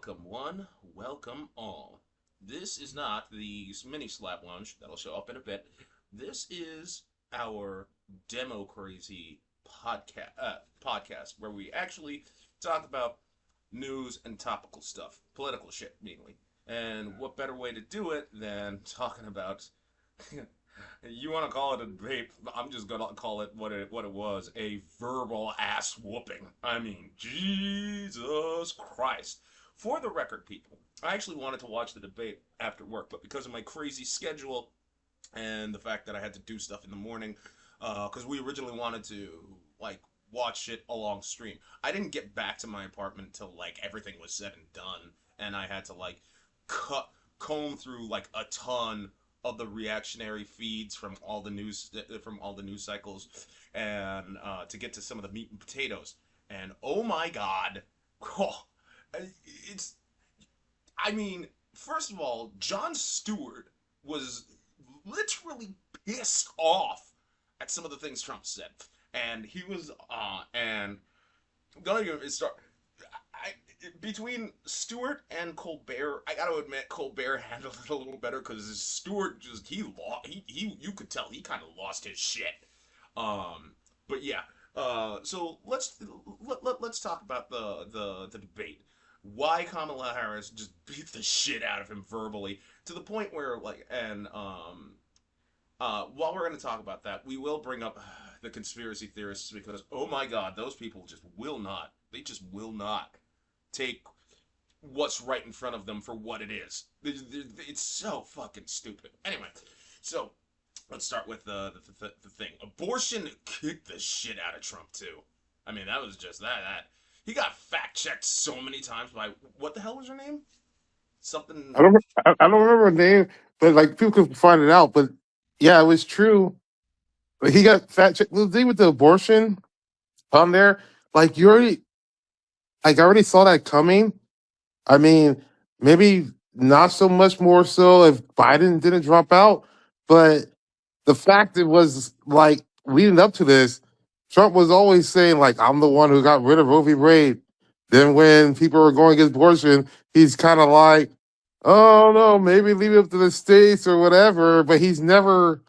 Welcome one, welcome all. This is not the mini slab lunch that'll show up in a bit. This is our democrazy podcast where we actually talk about news and topical stuff, political shit mainly. And what better way to do it than talking about you want to call it a debate? I'm just gonna call it what it was, a verbal ass whooping. I mean, Jesus Christ. For the record, people, I actually wanted to watch the debate after work, but because of my crazy schedule and the fact that I had to do stuff in the morning, because we originally wanted to like watch it along stream, I didn't get back to my apartment until like everything was said and done, and I had to like cut comb through like a ton of the reactionary feeds from all the news cycles, and to get to some of the meat and potatoes. And oh my god, oh, it's I mean, first of all, Jon Stewart was literally pissed off at some of the things Trump said, and he was and don't even start. I, Between Stewart and Colbert, I got to admit Colbert handled it a little better because Stewart just he lost he you could tell he kind of lost his shit. Um, but yeah, so let's talk about the debate. Why Kamala Harris just beat the shit out of him verbally to the point where while we're going to talk about that, we will bring up the conspiracy theorists because oh my god, those people just will not. They just will not take what's right in front of them for what it is. It's so fucking stupid. Anyway, so let's start with the thing. Abortion kicked the shit out of Trump too. I mean, that was just that. He got fact checked so many times by what the hell was her name? I Something. don't I don't remember her name, but like people can find it out. But yeah, it was true. But he got fat checked. The thing with the abortion on there, like you already, like I already saw that coming. I mean, maybe not so much more so if Biden didn't drop out, but the fact it was like leading up to this, Trump was always saying like I'm the one who got rid of Roe v. Wade. Then when people were going against abortion, he's kind of like, oh no, maybe leave it up to the states or whatever. But he's never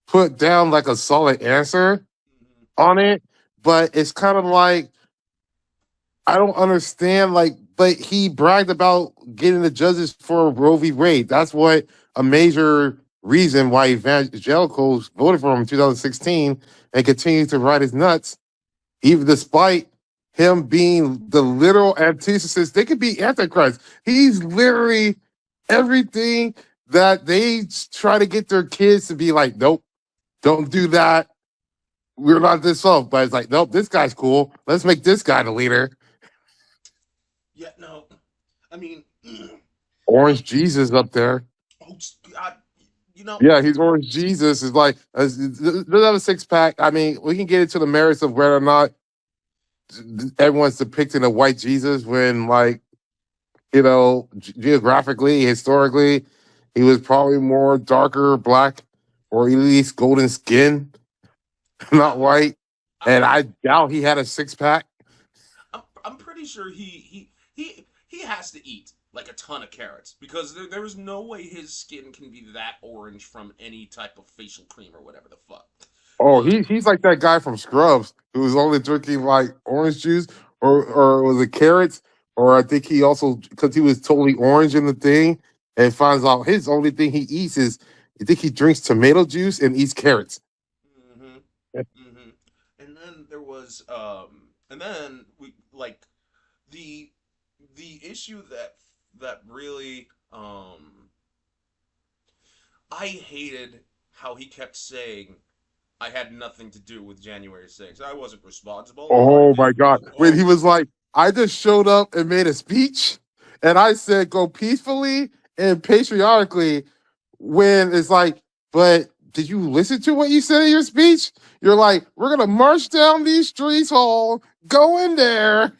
put down like a solid answer Mhm. on it. But it's kind of like I don't understand. Like, but he bragged about getting the judges for Roe v. Wade. That's what a major reason why evangelicals voted for him in 2016 and continue to ride his nuts, even despite him being the literal antithesis. They could be antichrist. He's literally everything that they try to get their kids to be like, nope, don't do that. We're not this off. But it's like, nope, this guy's cool. Let's make this guy the leader. Yeah, no. I mean, I Orange mean, Jesus up there. oh God, you know, Yeah, he's Orange Jesus. Is like doesn't have a six pack. I mean, we can get into the merits of whether or not everyone's depicting a white Jesus when, like, geographically, historically, he was probably more darker, black, or at least golden skin, not I, white. I And mean, I doubt he had a six pack. I'm pretty sure he has to eat like a ton of carrots because there's no way his skin can be that orange from any type of facial cream or whatever the fuck. Oh, Like, he's like that guy from Scrubs who was only drinking like orange juice or was it carrots? Or I think he also because he was totally orange in the thing and finds out his only thing he eats is I think he drinks tomato juice and eats carrots. hmm hmm and then there was, and then we like the the issue that really I hated how he kept saying I had nothing to do with January 6th. I wasn't responsible. I Oh my didn't god! do. When he Oh, was like, I just showed up and made a speech, and I said go peacefully and patriotically. When it's like, but did you listen to what you said in your speech? You're like, we're gonna march down these streets, hall, go in there,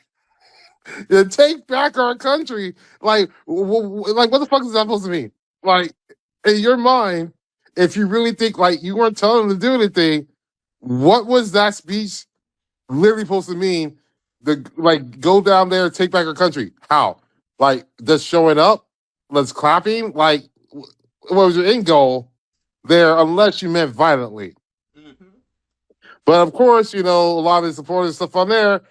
and take back our country. Like, like what the fuck is that supposed to mean? Like, in your mind, if you really think like you weren't telling them to do anything, what was that speech literally supposed to mean? The like go down there and take back our country. How? like just showing up, let's clapping. Like, what was your end goal there? Unless you meant violently. Mm-hmm. But of course, a lot of the supporters stuff on there,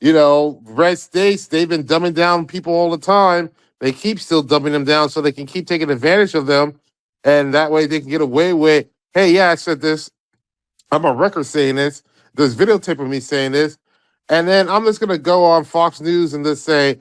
red states, they've been dumbing down people all the time. They keep still dumbing them down so they can keep taking advantage of them. And that way they can get away with, hey, yeah, I said this. I'm on record saying this. There's videotape of me saying this. And then I'm just going to go on Fox News and just say,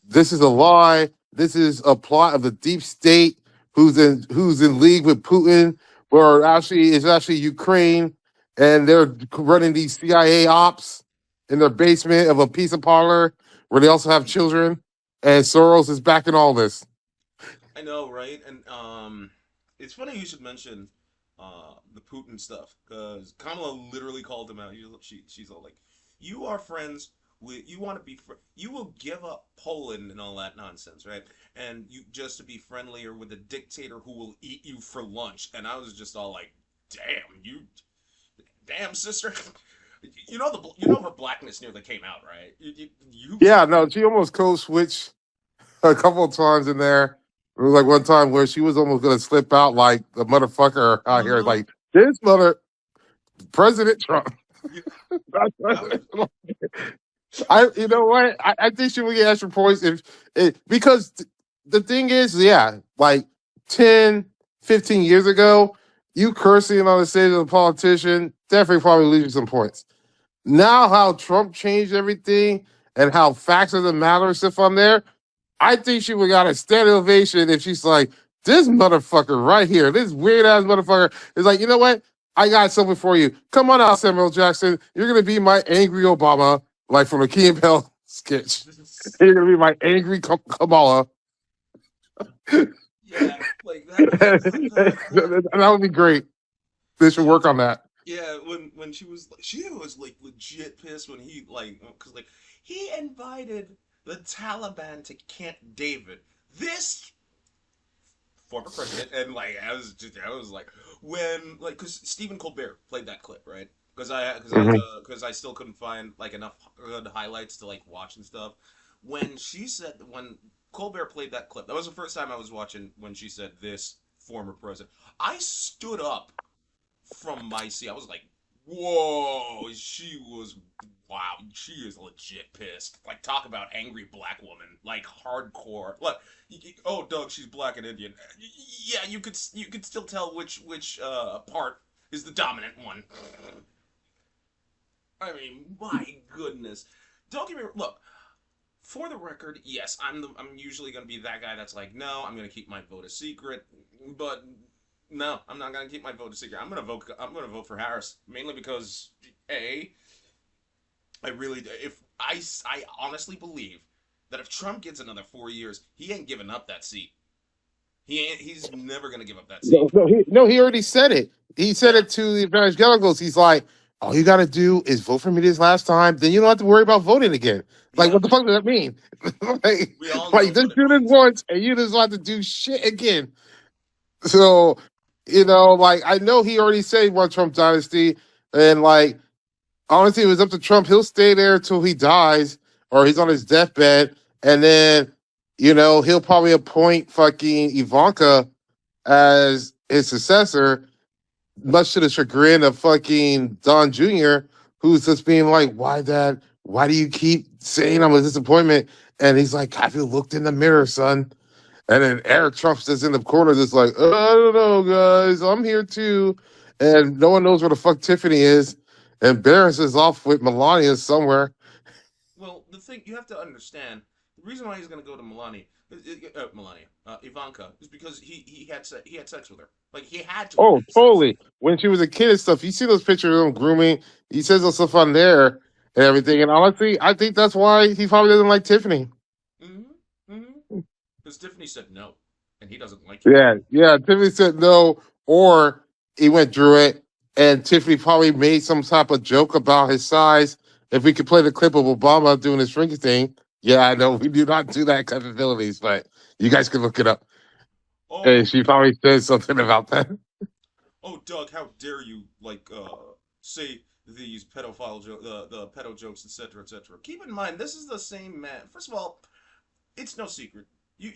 this is a lie. This is a plot of the deep state who's in league with Putin, where actually it's actually Ukraine, and they're running these CIA ops in their basement of a pizza parlor where they also have children, and Soros is backing all this. I know, right? And it's funny you should mention the Putin stuff because Kamala literally called him out. She's all like, "You are friends with. You want to be. You will give up Poland and all that nonsense, right? And you just to be friendlier with a dictator who will eat you for lunch." And I was just all like, "Damn you, damn sister." You know her blackness nearly came out, right? Yeah, no, she almost code switched a couple of times in there. It was like one time where she was almost gonna slip out like the motherfucker out here, uh-huh. like this mother President Trump. Yeah, I was. That's She was. I, you know what? I think she would get extra points if it because the thing is, yeah, like 10, 15 years ago, you cursing on the stage of a politician definitely probably lose you some points. Now, how Trump changed everything and how facts doesn't matter and stuff on there, I think she would got a standing ovation if she's like, this motherfucker right here, this weird ass motherfucker is like, you know what? I got something for you. Come on out, Samuel Jackson. You're gonna be my angry Obama, like from a Key and Peele sketch. You're gonna be my angry Kamala. Yeah, like that that would be great. They should that work on that. yeah, when she was like legit pissed when he like because like he invited the Taliban to Camp David. This former president, and like I was like when like because Stephen Colbert played that clip, right? Mhm. Because I still couldn't find like enough good highlights to like watch and stuff. When Colbert played that clip, that was the first time I was watching when she said this former president. I stood up from my seat. I was like, whoa, wow, she is legit pissed. Like, talk about angry black woman, like hardcore. Look, oh, Doug, she's black and Indian. Yeah, you could still tell which part is the dominant one. I mean, my goodness. Don't get me look. For the record, yes, I'm usually gonna be that guy that's like, no, I'm gonna keep my vote a secret, but no, I'm not gonna keep my vote a secret. I'm gonna vote for Harris mainly because a I really if I honestly believe that if Trump gets another 4 years, he ain't giving up that seat. He's never gonna give up that seat. No, he already said it. He said Yeah, it to the evangelicals. He's like, all you got to do is vote for me this last time. Then you don't have to worry about voting again. Like, yeah. what the fuck does that mean? like, We all like, knows just what it do this means. once and you just don't have to do shit again. So, like, I know he already said he wants Trump dynasty. And, like, honestly, it was up to Trump. He'll stay there till he dies or he's on his deathbed. And then, he'll probably appoint fucking Ivanka as his successor, much to the chagrin of fucking Don Jr., who's just being like, why, Dad? Why do you keep saying I'm a disappointment? And he's like, have you looked in the mirror, son? And then Eric Trump's just in the corner, just like, I don't know, guys. I'm here too. And no one knows where the fuck Tiffany is. And Barris is off with Melania somewhere. Well, the thing you have to understand, the reason why he's gonna go to Ivanka, is because he had sex with her. Like he had to have Oh, had sex. totally. When she was a kid and stuff, you see those pictures of him grooming. He says those stuff on there and everything. And honestly, I think that's why he probably doesn't like Tiffany. Mm-hmm. Mm-hmm. Because Tiffany said no, and he doesn't like it. Yeah, yeah. Tiffany said no, or he went through it, and Tiffany probably made some type of joke about his size. If we could play the clip of Obama doing his shrinking thing, yeah, I know we do not do that capabilities, but you guys can look it up. And Oh, she probably said something about that. oh, Doug, how dare you say these the pedo jokes, etc., etc. Keep in mind, this is the same man. First of all, It's no secret. You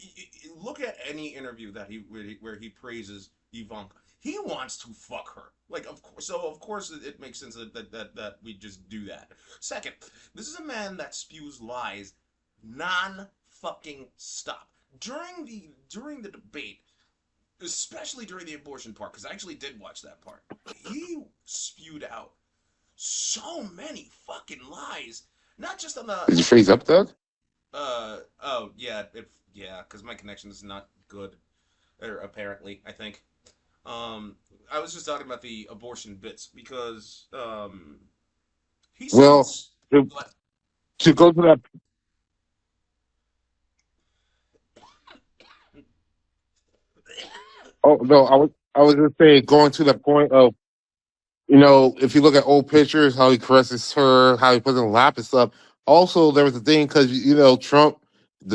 look at any interview that where he praises Ivanka. He wants to fuck her. Like of course, so of course it makes sense that we just do that. Second, this is a man that spews lies non fucking stop during the debate, especially during the abortion part, because I actually did watch that part. He spewed out so many fucking lies, not just on the Did you not freeze up, Doug? oh yeah, yeah, because my connection is not good, or apparently, I think. Um, I was just talking about the abortion bits because he Well, spews. to, But to go to that. Oh no, I was just saying, going to the point of, if you look at old pictures, how he caresses her, how he puts in lap and stuff. Also, there was a thing because the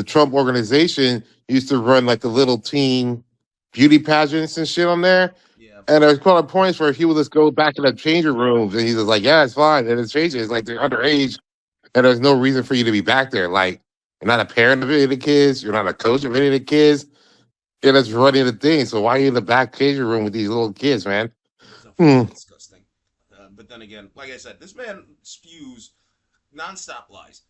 Trump organization used to run like the little teen beauty pageants and shit on there. yeah, And there's quite a points where he would just go back in the changing rooms and he's just like, "Yeah, it's fine." And it's changing. It's like they're underage, and there's no reason for you to be back there. Like, you're not a parent of any of the kids, you're not a coach of any of the kids, and it's running the thing. So why are you in the back changing room with these little kids, man? so Hmm. fucking disgusting. But then again, like I said, this man spews nonstop lies.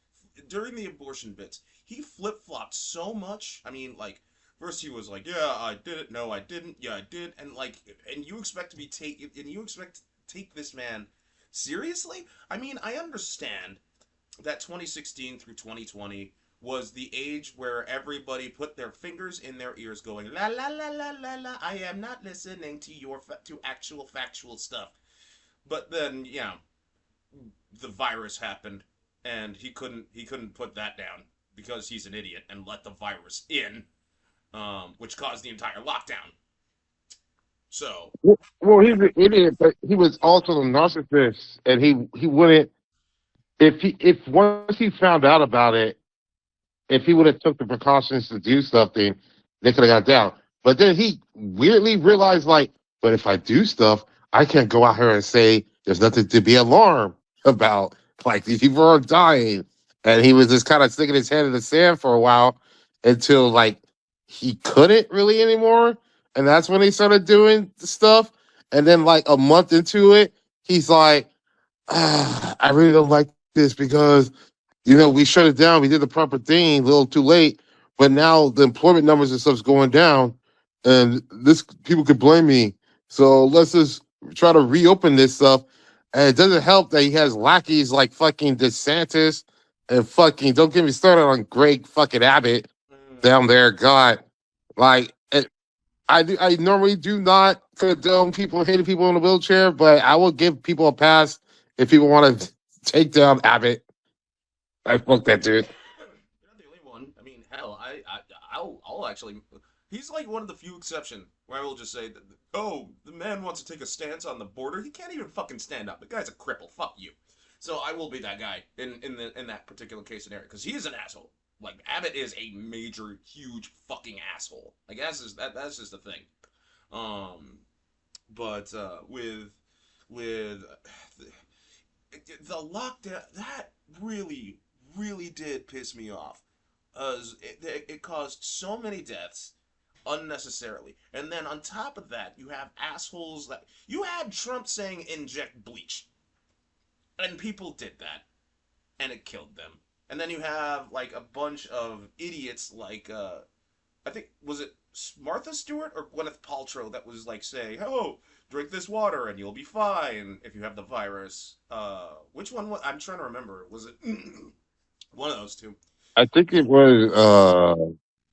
During the abortion bits, he flip flopped so much. I mean, like, first he was like, "Yeah, I did it. No, I didn't. Yeah, I did." And like, and you expect to be and you expect to take this man seriously? I mean, I understand that 2016 through 2020 was the age where everybody put their fingers in their ears, going la la la la la la. I am not listening to to actual factual stuff. But then, yeah, the virus happened, and he couldn't put that down because he's an idiot and let the virus in, which caused the entire lockdown. So Well, he's an idiot, but he was also a narcissist, and he wouldn't, if once he found out about it, if he would have took the precautions to do something, they could have got down. But then he weirdly realized, like, but if I do stuff, I can't go out here and say there's nothing to be alarmed about. Like, these people are dying. And he was just kind of sticking his head in the sand for a while until, like, he couldn't really anymore. And that's when he started doing the stuff. And then, like, a month into it, he's like, I really don't like this because we shut it down. We did the proper thing a little too late, but now the employment numbers and stuff's going down, and this people could blame me. So let's just try to reopen this stuff. And it doesn't help that he has lackeys like fucking DeSantis and fucking, don't get me started on Greg fucking Abbott down there. God, like I normally do not condone people hating people in a wheelchair, but I will give people a pass if people want to take down Abbott. I fuck that dude. you're not the only one. I mean, hell, I'll actually. He's like one of the few exceptions where I will just say that, oh, the man wants to take a stance on the border. He can't even fucking stand up. The guy's a cripple. Fuck you. So I will be that guy in that particular case scenario because he is an asshole. Like Abbott is a major, huge fucking asshole. Like that's just the thing. Um, but with the lockdown, that really really did piss me off. As it caused so many deaths unnecessarily, and then on top of that, you have assholes that you had Trump saying inject bleach, and people did that, and it killed them. And then you have like a bunch of idiots like I think was it Martha Stewart or Gwyneth Paltrow that was like saying, "Oh, drink this water and you'll be fine if you have the virus." Which one? I'm trying to remember. Was it one of those two? I think it was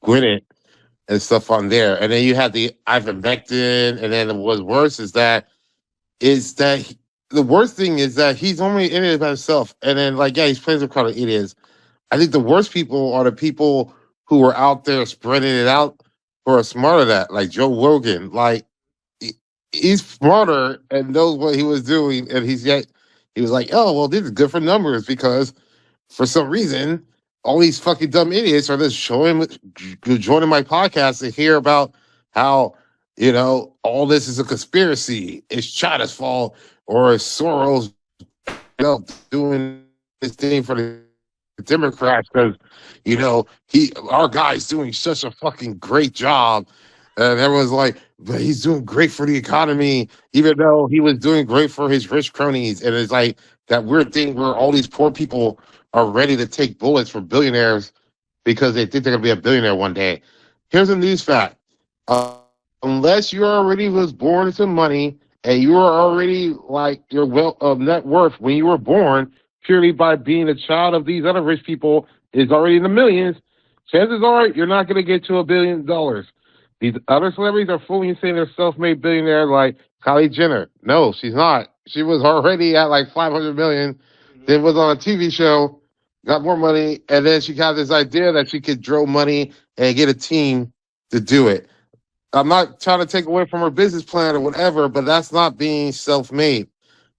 Gwyneth and stuff on there, and then you had the ivermectin, and then what's worse is that the worst thing is that he's only in it by himself, and then like he's playing some kind of idiots. I think the worst people are the people who are out there spreading it out who are smarter than that, like Joe Rogan. Like he- he's smarter and knows what he was doing, and he was like, oh well, these are good for numbers because for some reason, all these fucking dumb idiots are just joining my podcast to hear about how all this is a conspiracy. It's China's fault, or it's Soros, doing this thing for the Democrats because our guy's doing such a fucking great job, and everyone's like, but he's doing great for the economy, even though he was doing great for his rich cronies. And it's like that weird thing where all these poor people are ready to take bullets for billionaires because they think they're gonna be a billionaire one day. Here's a news fact: unless you already was born into money and you are already like your wealth of net worth when you were born, purely by being a child of these other rich people, is already in the millions. Chances are you're not gonna get to $1 billion. These other celebrities are fooling saying they're self-made billionaires like Kylie Jenner. No, she's not. She was already at like 500 million. Mm-hmm. Then was on a TV show, got more money, and then she got this idea that she could draw money and get a team to do it. I'm not trying to take away from her business plan or whatever, but that's not being self-made.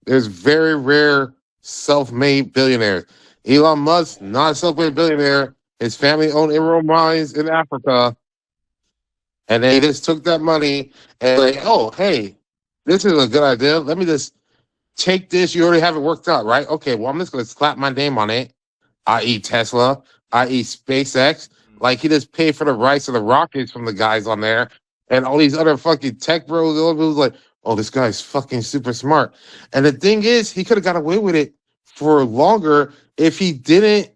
There's very rare self-made billionaires. Elon Musk, not a self-made billionaire. His family owned emerald mines in Africa, and they just took that money and like, oh, hey, this is a good idea. Let me just take this. You already have it worked out, right? Okay, well, I'm just gonna slap my name on it, i.e. Tesla, i.e. SpaceX. Like he just paid for the rights of the rockets from the guys on there and all these other fucking tech bros. All who's like, oh, this guy's fucking super smart. And the thing is, he could have got away with it for longer if he didn't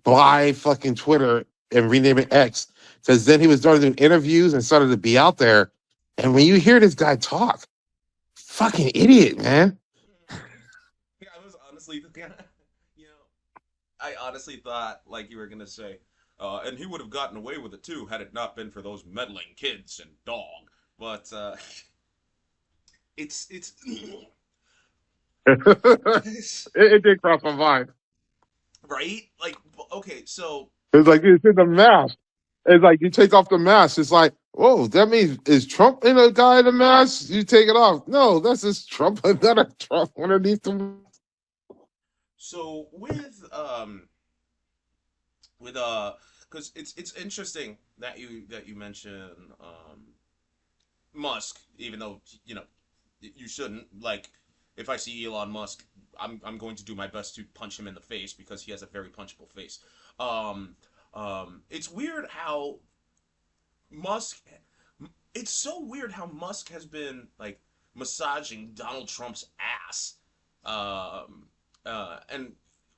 buy fucking Twitter and rename it X. Because then he was starting doing interviews and started to be out there. And when you hear this guy talk, fucking idiot, man. Yeah, I was honestly, you know, I honestly thought like you were gonna say, and he would have gotten away with it too had it not been for those meddling kids and dog. But it's it, it did cross my mind. right. Like okay, so It's like it's in the mask. It's like you take off the mask. It's like, whoa, that means is Trump in a guy in a mask? You take it off. No, that's just Trump, another Trump underneath the. so with because it's interesting that you mention Musk, even though you shouldn't. Like, if I see Elon Musk, I'm going to do my best to punch him in the face because he has a very punchable face. Um, it's weird how Musk. It's so weird how Musk has been like massaging Donald Trump's ass, and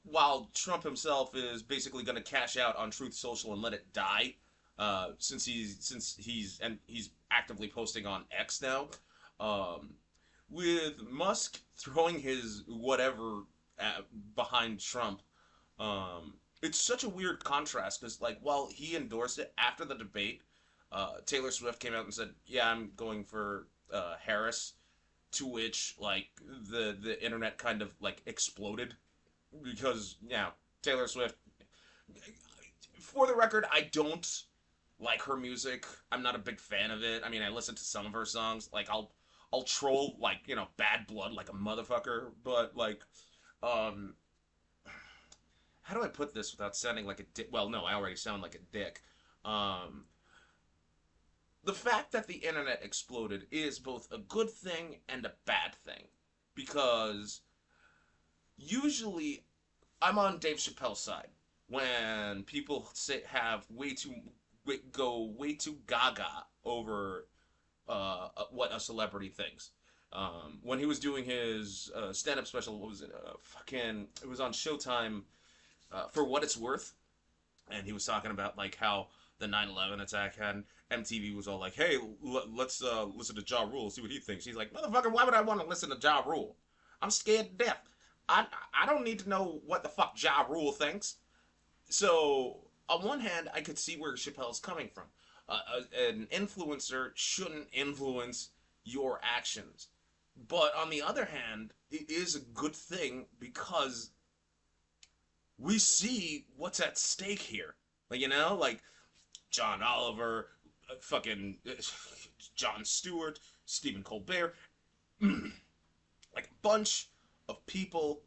while Trump himself is basically going to cash out on Truth Social and let it die, since he's actively posting on X now. Um, with Musk throwing his whatever behind Trump, it's such a weird contrast because, like, while he endorsed it after the debate, Taylor Swift came out and said, "Yeah, I'm going for Harris." To which, like, the internet kind of like exploded because Taylor Swift. For the record, I don't like her music. I'm not a big fan of it. I mean, I listen to some of her songs. Like, I'll troll like Bad Blood like a motherfucker, but like um how do I put this without sounding like a dick? Well, no, I already sound like a dick. Um, the fact that the internet exploded is both a good thing and a bad thing because usually I'm on Dave Chappelle's side when people have go way too gaga over what a celebrity thinks. When he was doing his stand-up special, what was it? It was on Showtime. For what it's worth, and he was talking about like how the 9/11 attack had MTV was all like, "Hey, let's listen to Ja Rule, see what he thinks." He's like, "Motherfucker, why would I want to listen to Ja Rule? I'm scared to death. I don't need to know what the fuck Ja Rule thinks." So on one hand, I could see where Chappelle's coming from. An influencer shouldn't influence your actions, but on the other hand, it is a good thing because we see what's at stake here. Like, like John Oliver, fucking Jon Stewart, Stephen Colbert, like a bunch of people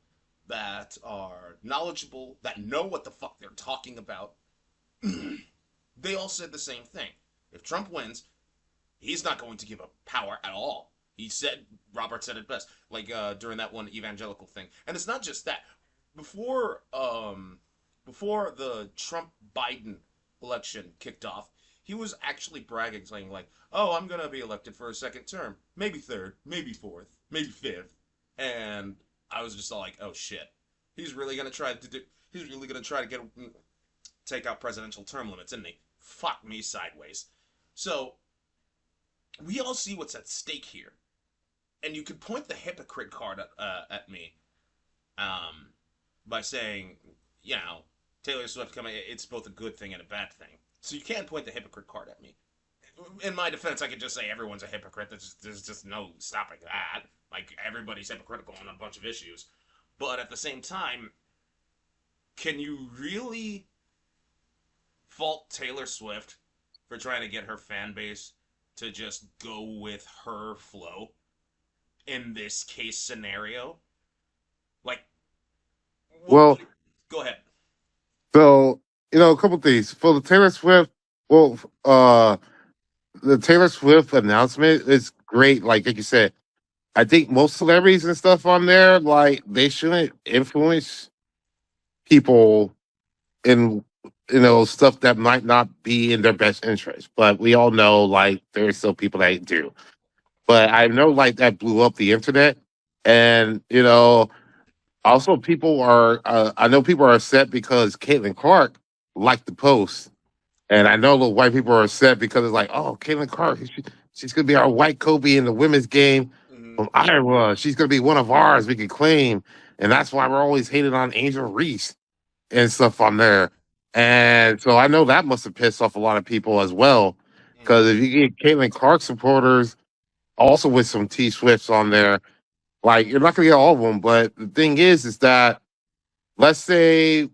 that are knowledgeable, that know what the fuck they're talking about. They all said the same thing. If Trump wins, he's not going to give up power at all. He said, Robert said it best, like during that one evangelical thing. And it's not just that. Before before the Trump Biden election kicked off, he was actually bragging, saying like, "Oh, I'm gonna be elected for a second term, maybe third, maybe fourth, maybe fifth," and I was just all like, "Oh shit, he's really gonna try to do. He's really gonna try to take out presidential term limits, isn't he? Fuck me sideways." So we all see what's at stake here, and you could point the hypocrite card at me um, by saying, you know, Taylor Swift coming, it's both a good thing and a bad thing. So you can't point the hypocrite card at me. In my defense, I could just say everyone's a hypocrite. There's just no stopping that. Like, everybody's hypocritical on a bunch of issues. But at the same time, can you really fault Taylor Swift for trying to get her fan base to just go with her flow in this case scenario? Like, Well, go ahead. so a couple things for the Taylor Swift. Well, the Taylor Swift announcement is great. Like you said, I think most celebrities and stuff on there, like they shouldn't influence people in stuff that might not be in their best interest. But we all know like there's still people that do. But I know like that blew up the internet, and also people are. I know people are upset because Caitlin Clark liked the post, and I know the white people are upset because it's like, oh, Caitlin Clark, she's gonna be our white Kobe in the women's game Mm-hmm. from Iowa. She's gonna be one of ours. We can claim, and that's why we're always hating on Angel Reese and stuff on there. And so I know that must have pissed off a lot of people as well. Because Mm-hmm. if you get Caitlin Clark supporters also with some T Swifts on there, like you're not gonna get all of them. But the thing is that let's say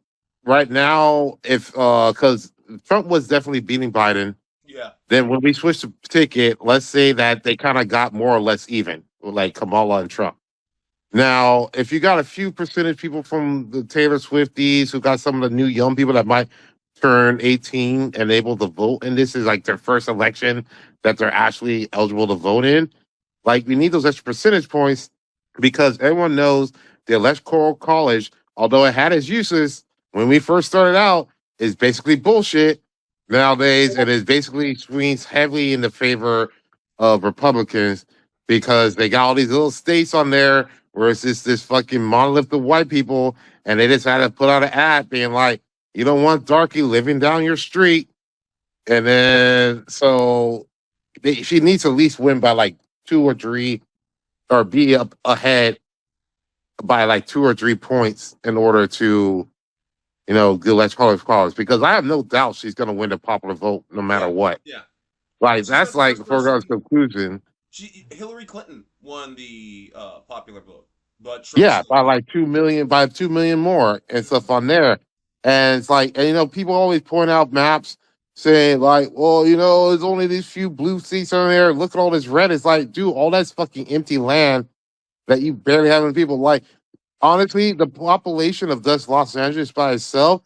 right now, if because Trump was definitely beating Biden, Yeah. then when we switch the ticket, let's say that they kind of got more or less even, like Kamala and Trump. Now, if you got a few percentage people from the Taylor Swifties who got some of the new young people that might turn 18 and able to vote, and this is like their first election that they're actually eligible to vote in, like we need those extra percentage points because everyone knows the electoral college, although it had its uses when we first started out, is basically bullshit nowadays, and it basically swings heavily in the favor of Republicans because they got all these little states on there where it's just this fucking monolith of white people, and they just had to put out an ad being like, "You don't want darky living down your street," and then she needs to at least win by like 2 or 3 or be up ahead by like 2 or 3 points in order to, get less college because I have no doubt she's gonna win the popular vote no matter Yeah. what. Yeah. Like She's that's not the like first foregone person. conclusion. Hillary Clinton won the popular vote, but Trump Yeah, still by won. like 2 million, by 2 million more and stuff Mm-hmm. on there. And it's like, and people always point out maps saying like, well, there's only these few blue seats on there. Look at all this red. It's like, dude, all that's fucking empty land that you barely have any people. Like, honestly, the population of just Los Angeles by itself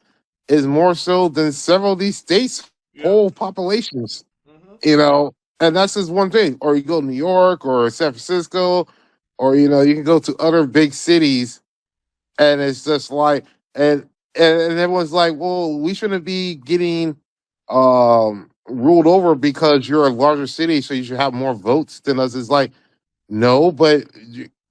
is more so than several of these states' Yeah. whole populations, Mm-hmm. and that's just one thing. Or you go to New York or San Francisco, or you can go to other big cities, and it's just like, and everyone's like, well, we shouldn't be getting ruled over because you're a larger city, so you should have more votes than us. It's like, no, but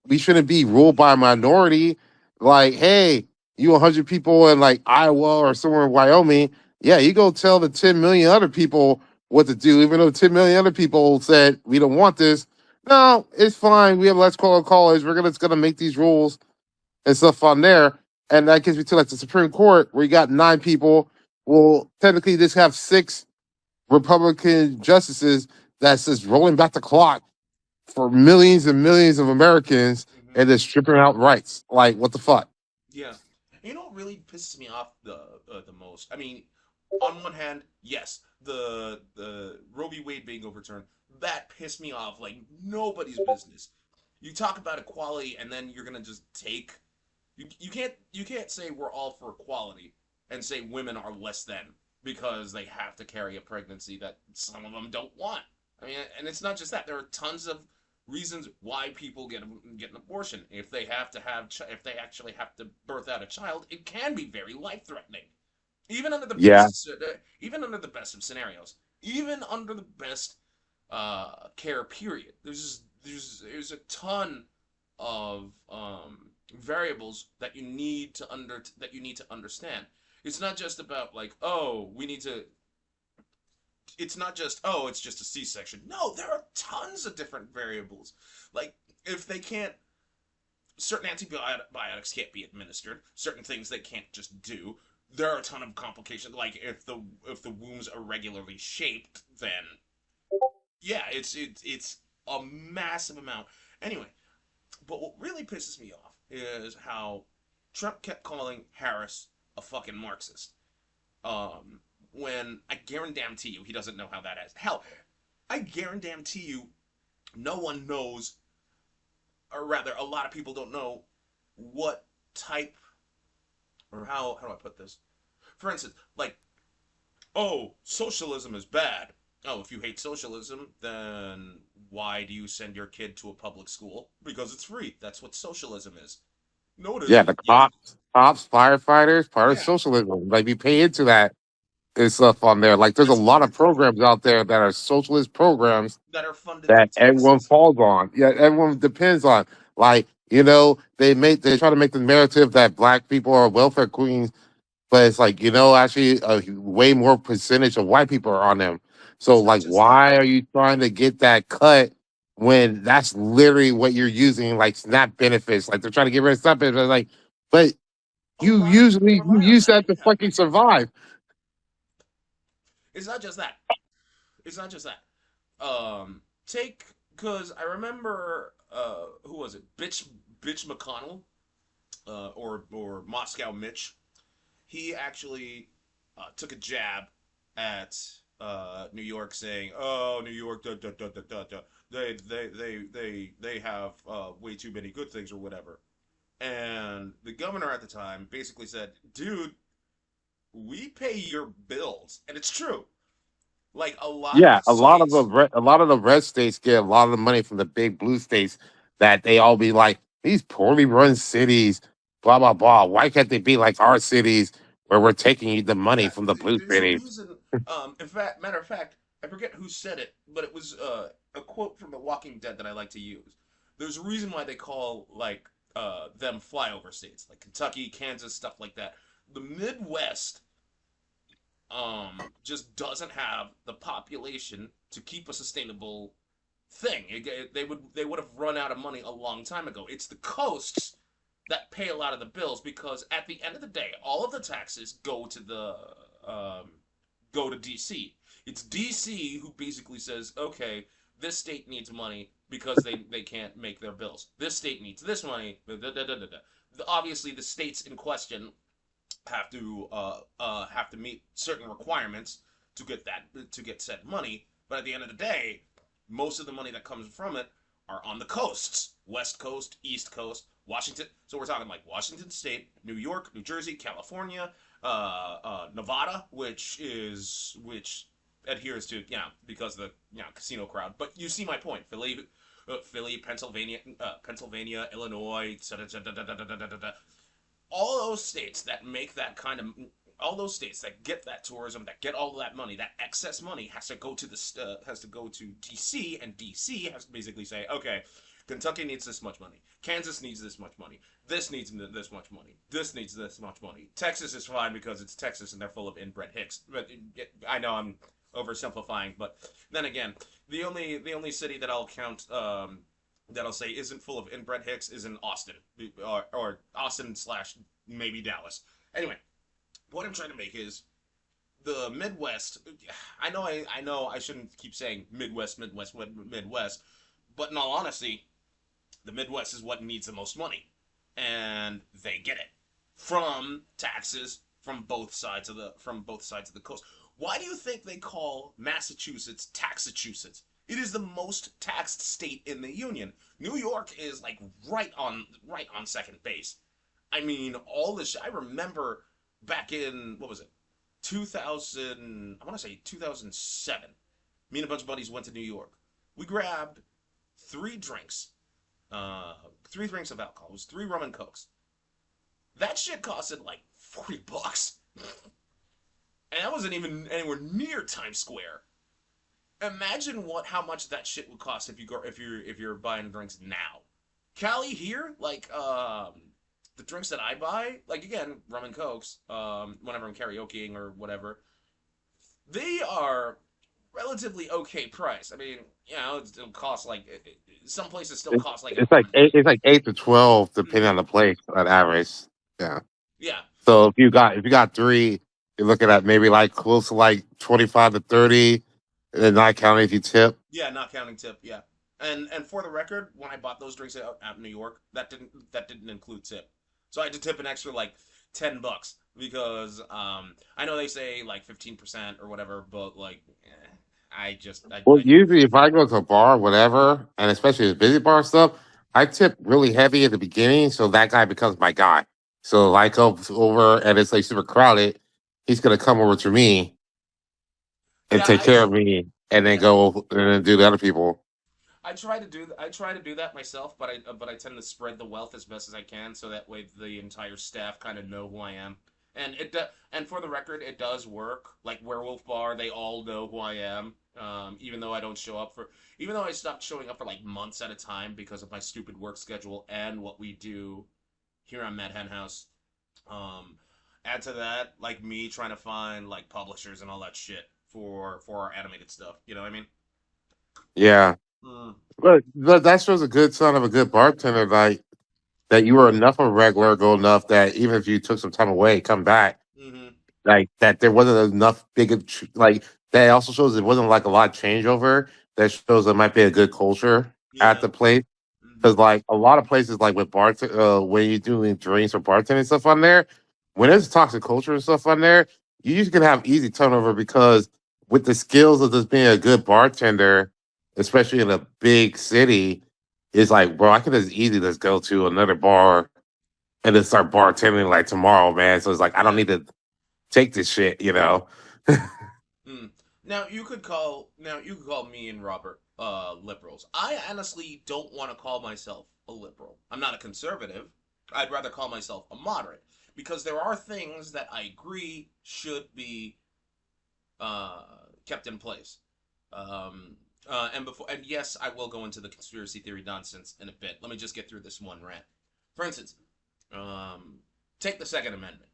we shouldn't be ruled by a minority. Like, hey, you 100 people in like Iowa or somewhere in Wyoming, yeah, you go tell the 10 million other people what to do, even though 10 million other people said we don't want this. No, it's fine. We have Let's Call it college. We're gonna make these rules and stuff on there, and that gets me to like the Supreme Court where you got 9 people. Well, technically, this have 6 Republican justices that's just rolling back the clock for millions and millions of Americans Mm-hmm. and just stripping out rights. Like, what the fuck? Yeah. You know what really pisses me off the most? I mean, on one hand, yes, the Roe v. Wade being overturned, that pissed me off like nobody's business. You talk about equality and then you're gonna just take you can't say we're all for equality and say women are less than because they have to carry a pregnancy that some of them don't want. I mean, and it's not just that. There are tons of reasons why people get an abortion. If they actually have to birth out a child, it can be very life threatening. Even under the Yeah, best, even under the best of scenarios, even under the best care period, there's a ton of variables that you need to understand. It's not just about like, oh, we need to. It's not just, oh, it's just a C-section. No, there are tons of different variables. Like, if they can't, certain antibiotics can't be administered. Certain things they can't just do. There are a ton of complications. Like, if the womb's irregularly shaped, then yeah, it's a massive amount. Anyway, but what really pisses me off is how Trump kept calling Harris a fucking Marxist. Um, when I guarantee you he doesn't know how that is. Hell, I guarantee you no one knows, or rather, a lot of people don't know what type, or how do I put this? For instance, like, oh, socialism is bad. Oh, if you hate socialism, then why do you send your kid to a public school? Because it's free. That's what socialism is. No, it yeah. isn't. The You, cops, firefighters, part of yeah, socialism. Like we pay into that and stuff on there. Like there's a that's lot of everything programs out there that are socialist programs that are funded through that everyone taxes. falls on. Yeah, everyone depends on. Like, they try to make the narrative that black people are welfare queens, but it's like, actually a way more percentage of white people are on them. So It's not like just that. why are you trying to get that cut when that's literally what you're using, like SNAP benefits? Like they're trying to get rid of SNAP benefits. Like, but A lot of people you rely on use that. that to Yeah, fucking survive. it's not just that. It's not just that. Take because I remember who was it? Bitch McConnell, or Moscow Mitch. He actually took a jab at New York, saying, "Oh, New York, they have way too many good things or whatever." And the governor at the time basically said, "Dude, we pay your bills," and it's true. Like a lot of Yeah, these states, a lot of the red states get a lot of the money from the big blue states that they all be like these poorly run cities, blah blah blah. Why can't they be like our cities where we're taking you the money yeah, from the blue there's a cities? reason. In fact, matter of fact, I forget who said it, but it was a quote from The Walking Dead that I like to use. There's a reason why they call like them flyover states, like Kentucky, Kansas, stuff like that. The Midwest just doesn't have the population to keep a sustainable thing. They would have run out of money a long time ago. It's the coasts that pay a lot of the bills because at the end of the day, all of the taxes um, go to DC. It's DC who basically says, okay, this state needs money because they can't make their bills. This state needs this money. Da, da, da, da, da. Obviously, the states in question have to meet certain requirements to get said money. But at the end of the day, most of the money that comes from it are on the coasts: West Coast, East Coast, Washington. So we're talking like Washington State, New York, New Jersey, California, Nevada, which adheres to, because of the, casino crowd. But you see my point: Philly, Pennsylvania, Illinois, all those states that make that kind of all those states that get that tourism, that get all that money, that excess money has to go to DC, and DC has to basically say, okay, Kentucky needs this much money, Kansas needs this much money, this needs this much money, this needs this much money. Texas is fine because it's Texas and they're full of inbred hicks. But I know I'm oversimplifying, but then again, the only city that I'll count that I'll say isn't full of inbred hicks is in Austin, or Austin slash maybe Dallas. Anyway, what I'm trying to make is the Midwest. I know I shouldn't keep saying Midwest, but in all honesty, the Midwest is what needs the most money, and they get it from taxes from both sides of the coast. Why do you think they call Massachusetts Taxachusetts? It is the most taxed state in the union. New York is like right on second base. I mean, all this. I remember back in, what was it, 2000? I want to say 2007. Me and a bunch of buddies went to New York. We grabbed three drinks, three drinks of alcohol. It was 3 rum and cokes. That shit costed like $40. and that wasn't even anywhere near Times Square. Imagine how much that shit would cost if you're buying drinks now. Cali here, like the drinks that I buy, like again, rum and cokes, whenever I'm karaokeing or whatever, they are relatively okay price. I mean, it'll cost like some places still It, cost like it's like eight. It's like 8 to 12, depending on mm-hmm. the place on average. Yeah. Yeah, So if you got three, you're looking at maybe like close to like 25 to 30, and then not counting if you tip. yeah, not counting tip, yeah. And for the record, when I bought those drinks out in New York, that didn't include tip. So I had to tip an extra like $10 because I know they say like 15% or whatever, but like I just Well, I usually if I go to a bar, whatever, and especially the busy bar stuff, I tip really heavy at the beginning, so that guy becomes my guy. So like over and it's like super crowded, he's gonna come over to me and yeah take care of me, and then yeah go and then do the other people. I try to do that myself, but I tend to spread the wealth as best as I can, so that way the entire staff kind of know who I am. And for the record, it does work. Like Werewolf Bar, they all know who I am. Even though I don't show up for, even though I stopped showing up for like months at a time because of my stupid work schedule and what we do here on Mad Hen House. Um, Add to that, like me trying to find like publishers and all that shit for our animated stuff. You know what I mean? Yeah, Mm, but that shows a good son of a good bartender, like that you were enough of a regular, go enough that even if you took some time away, come back, mm-hmm. like that there wasn't enough big like that also shows it wasn't like a lot of changeover. That shows there might be a good culture at Yeah. the place. Mm-hmm. Because like a lot of places, like with when you're doing drinks or bartending stuff on there, when there's toxic culture and stuff on there, you usually can have easy turnover because with the skills of just being a good bartender, especially in a big city, it's like, bro, I can just easily just go to another bar and just start bartending like tomorrow, man. So it's like I don't Yeah. need to take this shit. Mm. Now you could call me and Robert liberals. I honestly don't want to call myself a liberal. I'm not a conservative. I'd rather call myself a moderate because there are things that I agree should be uh, kept in place. Um, and yes, I will go into the conspiracy theory nonsense in a bit. Let me just get through this one rant. For instance, um, take the Second Amendment.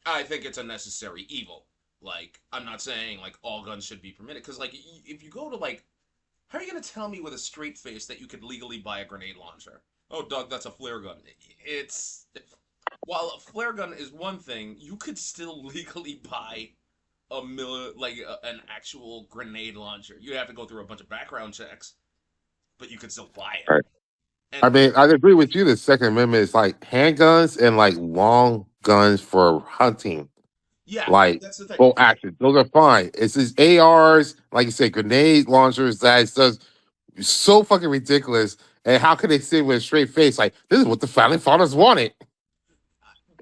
I think it's a necessary evil. Like, I'm not saying like all guns should be permitted, because like if you go to like, how are you gonna tell me with a straight face that you could legally buy a grenade launcher? Oh, Doug, that's a flare gun. It's While a flare gun is one thing, you could still legally buy an actual grenade launcher. You have to go through a bunch of background checks, but you could still buy it. Right. I And mean, I agree with you. The Second Amendment is like handguns and like long guns for hunting. yeah, Like that's the thing. full action. Those are fine. It's these ARs, like you said, grenade launchers. That's just so fucking ridiculous. And how can they say with a straight face like this is what the founding fathers wanted?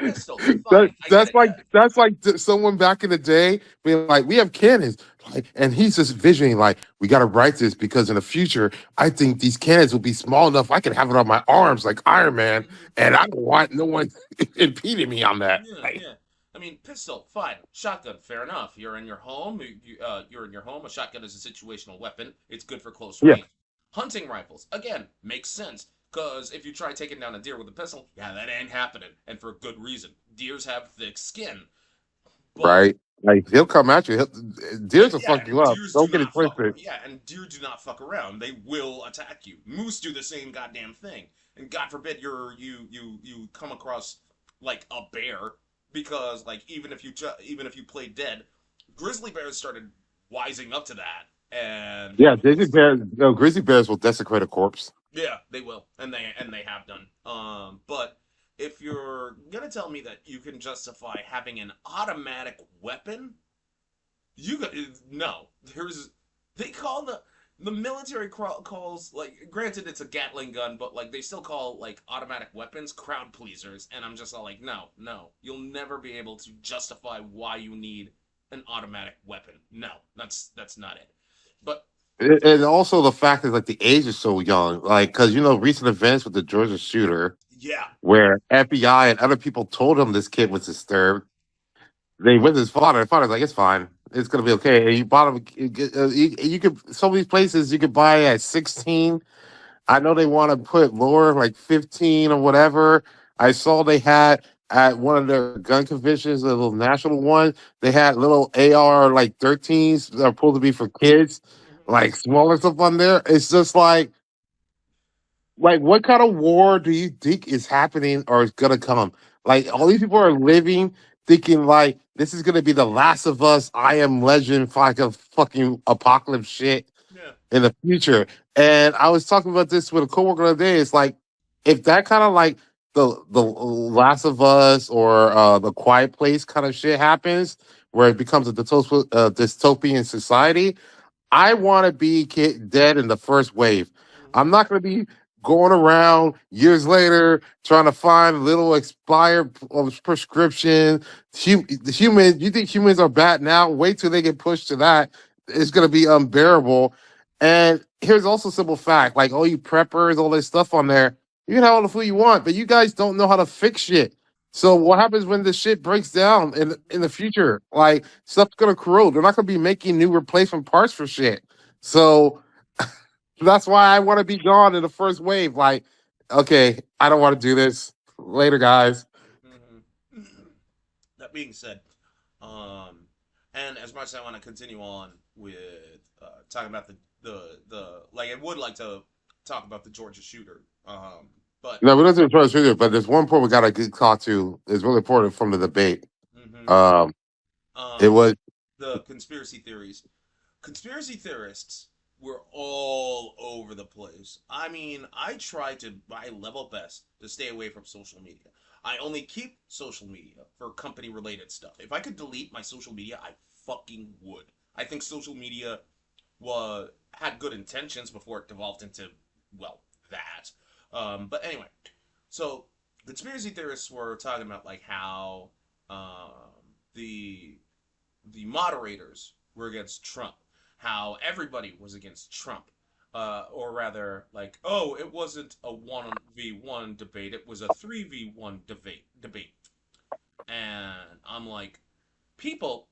Pistols, fine, I get it. Yeah. That's like someone back in the day being like, we have cannons, like, and he's just visioning like, we got to write this because in the future, I think these cannons will be small enough I can have it on my arms like Iron Man, Mhm. and I don't want no one impeding me on that. Yeah, Like, yeah. I mean, pistol, fine. Shotgun, fair enough. You're in your home. You're in your home. A shotgun is a situational weapon. It's good for close yeah, range. Hunting rifles, again, makes sense. Because if you try taking down a deer with a pistol, yeah, that ain't happening. And for good reason. Deers have thick skin. But right. Like he'll come at you. Deers will yeah, fuck you up. deers do Don't get it not fuck twisted. around. Yeah, and deer do not fuck around. They will attack you. Moose do the same goddamn thing. And God forbid you come across like a bear because like even if you play dead, grizzly bears started wising up to that and Yeah, grizzly bears. No, grizzly bears will desecrate a corpse. yeah, they will, and they have done. But if you're gonna tell me that you can justify having an automatic weapon, you got no. There's they call the military calls like granted it's a Gatling gun, but like they still call like automatic weapons crowd pleasers, and I'm just all like no, you'll never be able to justify why you need an automatic weapon. No, that's not it. But And also the fact that like the age is so young, like because recent events with the Georgia shooter, yeah, where FBI and other people told him this kid was disturbed, They went to his father. His father's like, it's fine. It's gonna be okay. And you bought him. You could some of these places you could buy at 16. I know they want to put lower, like 15 or whatever. I saw they had at one of their gun conventions, a little national one. They had little AR like 13s that are supposed to be for kids, Hmm. like smaller stuff on there. It's just like, what kind of war do you think is happening or is gonna come? Like, Yeah, all these people are living thinking like this is gonna be the Last of Us, I Am Legend, like a fucking apocalypse shit yeah. in the future. And I was talking about this with a coworker the other day. It's like if that kind of like the Last of Us or the Quiet Place kind of shit happens, where it becomes a dystopian society, I want to be dead in the first wave. I'm Hmm. not going to be going around years later trying to find little expired prescription. The human, you think humans are bad now? Wait till they get pushed to that. It's going to be unbearable. And here's also a simple fact: like all you preppers, all this stuff on there, you can have all the food you want, but you guys don't know how to fix shit. So what happens when the shit breaks down in the future? Like stuff's gonna corrode. They're not gonna be making new replacement parts for shit. So that's why I want to be gone in the first wave. Like, okay, I don't want to do this. Later, guys. Hmm. That being said, um, and as much as I want to continue on with talking about the like, I would like to talk about the Georgia shooter, but No, we don't do trust video, but there's one point we gotta get caught to. It's really important from the debate. hmm Um, it um, was the conspiracy theories. Conspiracy theorists were all over the place. I mean, I try to my level best to stay away from social media. I only keep social media for company related stuff. If I could delete my social media, I fucking would. I think social media was had good intentions before it devolved into, well, that. But anyway, so conspiracy theorists were talking about like how the moderators were against Trump, how everybody was against Trump, or rather, like, oh, it wasn't a 1v1 debate, it was a 3v1 debate. And I'm like, people,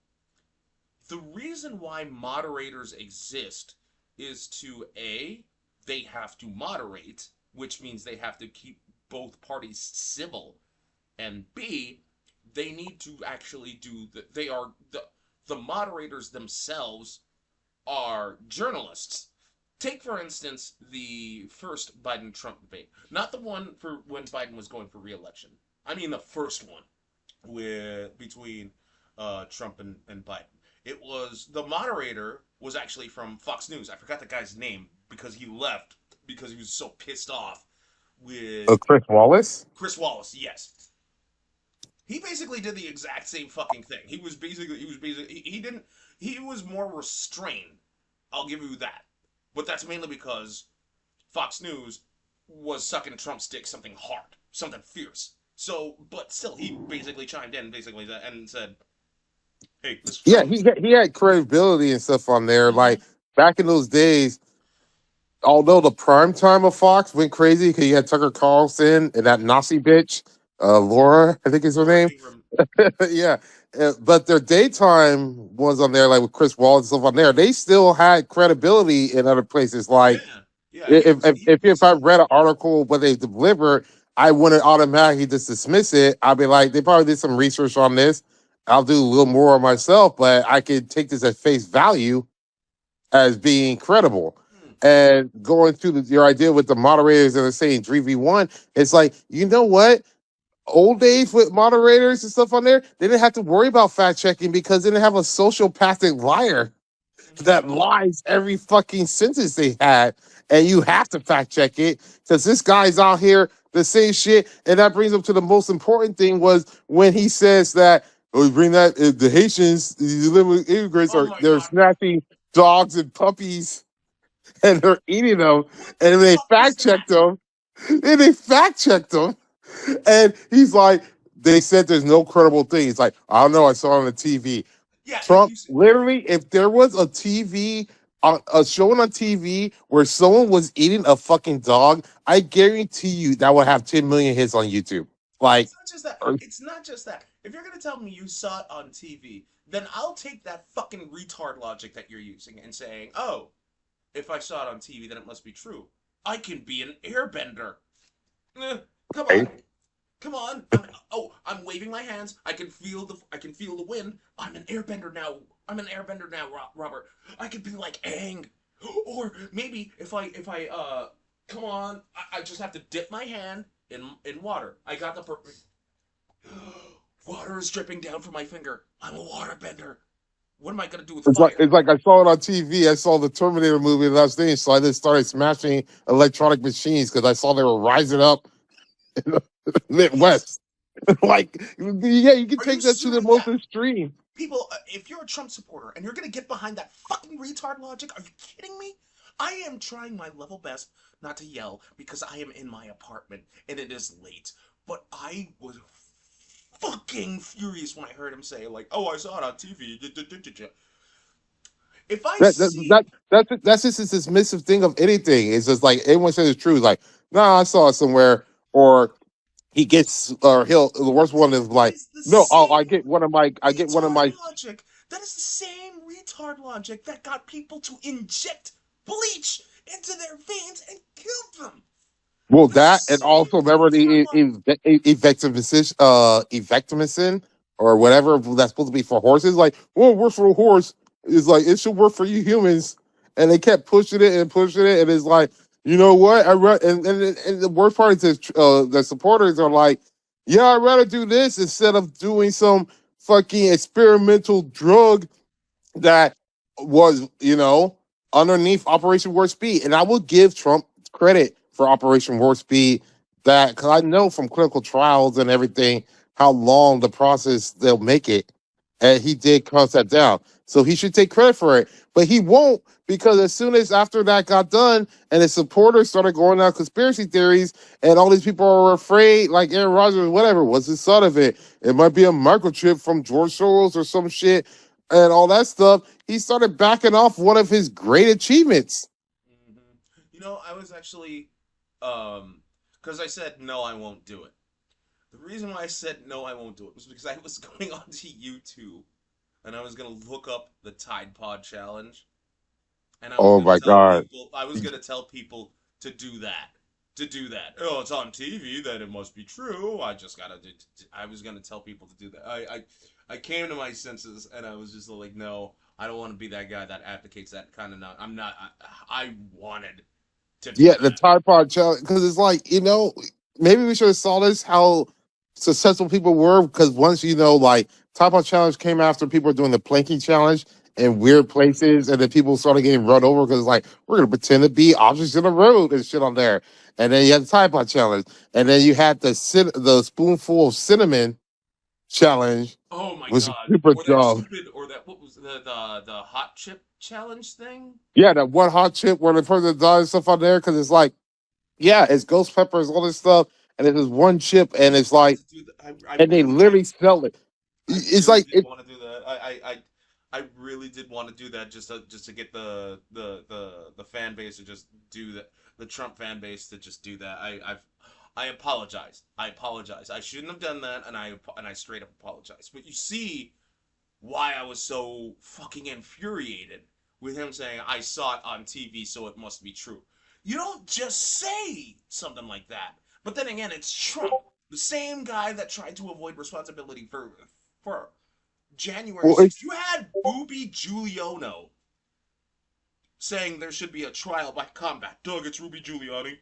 the reason why moderators exist is to A, they have to moderate, which means they have to keep both parties civil, and B, they need to actually do they are the moderators themselves are journalists. Take for instance the first Biden Trump debate, not the one for when Biden was going for re-election. I mean the first one with between Trump and Biden. It was the moderator was actually from Fox News. I forgot the guy's name because he left because he was so pissed off with Chris Wallace. Chris Wallace. Yes, he basically did the exact same fucking thing. He didn't he was more restrained. I'll give you that. But that's mainly because Fox News was sucking Trump's dick something hard, something fierce. So, but still, he basically chimed in, basically, and said, "Hey, this Yeah, Trump." he had credibility and stuff on there. Mm-hmm. Like back in those days, although the prime time of Fox went crazy because you had Tucker Carlson and that Nazi bitch, Laura, I think is her Laura name. Ingraham. Yeah, but their daytime ones on there, like with Chris Wallace and stuff on there, they still had credibility in other places. Like Yeah, yeah. He was. He if I basically. read an article what they delivered, I wouldn't automatically just dismiss it. I'd be like, they probably did some research on this. I'll do a little more myself, but I could take this at face value as being credible. Hmm. And going through your idea with the moderators that are saying 3v1, it's like, you know what? Old days with moderators and stuff on there, they didn't have to worry about fact checking because they didn't have a sociopathic liar Hmm. that lies every fucking sentence they had. And you have to fact check it because this guy's out here the same shit. And that brings up to the most important thing was when he says that, oh, we bring that the Haitians, the illegal immigrants Oh are my they're God! snatching dogs and puppies and they're eating them. What the And they fuck is fact that? checked them. And they fact checked them. And he's like, they said there's no credible thing. It's like, I don't know, I saw it on the TV. Yeah, if Trump, you. literally, if there was a TV, a showing on TV where someone was eating a fucking dog, I guarantee you that would have 10 million hits on YouTube. Like, It's not just that. It's not just that. if you're gonna tell me you saw it on TV, then I'll take that fucking retard logic that you're using and saying, oh, if I saw it on TV, then it must be true. I can be an airbender. Eh, come on, Right? come on. I'm waving my hands. I can feel the wind. I'm an airbender now. I'm an airbender now, Robert. I could be like Aang, or maybe if I come on, I just have to dip my hand in water. I got the perfect. Water is dripping down from my finger. I'm a waterbender. What am I gonna do with fire? It's like I saw it on TV. I saw the Terminator movie last night, so I just started smashing electronic machines because I saw they were rising up in the Yes. Midwest. Like, yeah, you can Are you take that to the serious? most Yeah. extreme. People, if you're a Trump supporter and you're gonna get behind that fucking retard logic, are you kidding me? I am trying my level best not to yell because I am in my apartment and it is late. But I was fucking furious when I heard him say, like, "Oh, I saw it on TV." If I That that see, that that's just this dismissive thing of anything. It's just like everyone says it's true. Like, no, I saw it somewhere, or he gets, or he'll. The worst one is that like, is the no, same I get one of retard my. logic. That is the same retard logic that got people to inject bleach into their veins and killed them. Well, The that and same also remember retard the logic. evectimicin or whatever that's supposed to be for horses. Like, well, it works for a horse. It's like it should work for you humans, and they kept pushing it, and it's like, you know what? And the worst part is that, the supporters are like, yeah, I'd rather do this instead of doing some fucking experimental drug that was, underneath Operation Warp Speed. And I will give Trump credit for Operation Warp Speed, that because I know from clinical trials and everything how long the process they'll make it. And he did cut that down. So he should take credit for it. But he won't, because as soon as after that got done and his supporters started going out conspiracy theories and all these people are afraid, like Aaron Rodgers, whatever, what's the son of it? It might be a microchip from George Soros or some shit and all that stuff. He started backing off one of his great achievements. Mhm. I was actually, um, because I said no, I won't do it. The reason why I said no, I won't do it was because I was going onto YouTube and I was gonna look up the Tide Pod challenge, and Oh my God. I was gonna tell people to do that, to do that. Oh, it's on TV, then it must be true. I just gotta do. I was gonna tell people to do that. I came to my senses, and I was just like, no, I don't want to be that guy that advocates that kind of. Not. I'm not. I wanted to do Yeah, the that. Tide Pod challenge, because it's like, maybe we should have saw this how successful people were, because once, like, Tide Pod challenge came after people were doing the planking challenge in weird places, and then people started getting run over because, like, we're gonna pretend to be objects in the road and shit on there. And then you had the Tide Pod challenge, and then you had the spoonful of cinnamon challenge, Oh my was god! super Or that dumb. stupid, or that what was the hot chip challenge thing? Yeah, that one hot chip where the person does stuff on there, because it's like, yeah, it's ghost peppers, all this stuff, and it's just one chip, I and it's wanted like, to do that. and they literally sell it. I It's really like did it. want to do that. I really did want to do that just to get the fan base to just do that. The Trump fan base to just do that. I apologize. I apologize. I shouldn't have done that, and I straight up apologize. But you see why I was so fucking infuriated with him saying I saw it on TV, so it must be true. You don't just say something like that. But then again, it's Trump, the same guy that tried to avoid responsibility for January Well, 6th. You had Booby Giuliano saying there should be a trial by combat. Doug, it's Ruby Giuliani.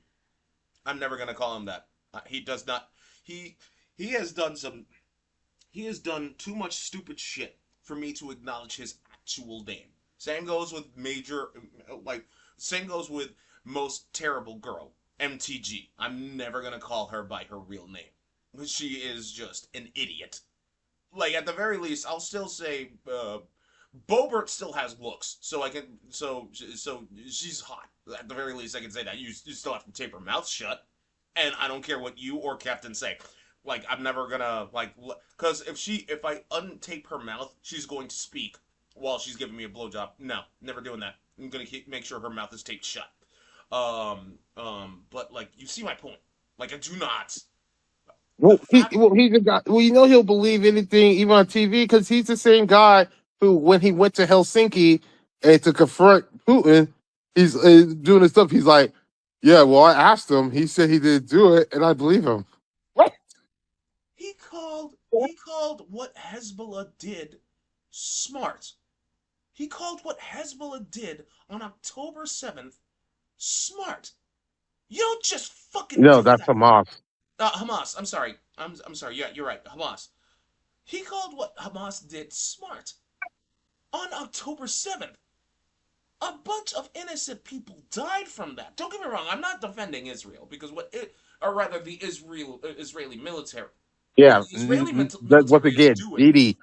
I'm never gonna call him that. He does not. He he has done some. He has done too much stupid shit for me to acknowledge his actual name. Same goes with major, like, same goes with most terrible girl, MTG. I'm never gonna call her by her real name. She is just an idiot. Like, at the very least, I'll still say Bobert still has looks, so I can so she's hot. At the very least, I can say that you still have to tape her mouth shut, and I don't care what you or Captain say. Like, I'm never gonna like, because if I untape her mouth, she's going to speak while she's giving me a blowjob. No, never doing that. I'm gonna make sure her mouth is taped shut. But like, you see my point. Like, I do not. The fact, He's a guy. Well, he'll believe anything, even on TV, because he's the same guy who, when he went to Helsinki and to confront Putin, he's doing his stuff. He's like, "Yeah, well, I asked him. He said he didn't do it, and I believe him." What? he called what Hezbollah did smart. He called what Hezbollah did on October 7th smart. You don't just fucking No, do that's that. Hamas. Hamas. I'm sorry. I'm sorry. Yeah, you're right. Hamas. He called what Hamas did smart. On October 7th, a bunch of innocent people died from that. Don't get me wrong. I'm not defending Israel because or rather, the Israeli military. What Yeah, the Israeli once military is again, doing. Didi,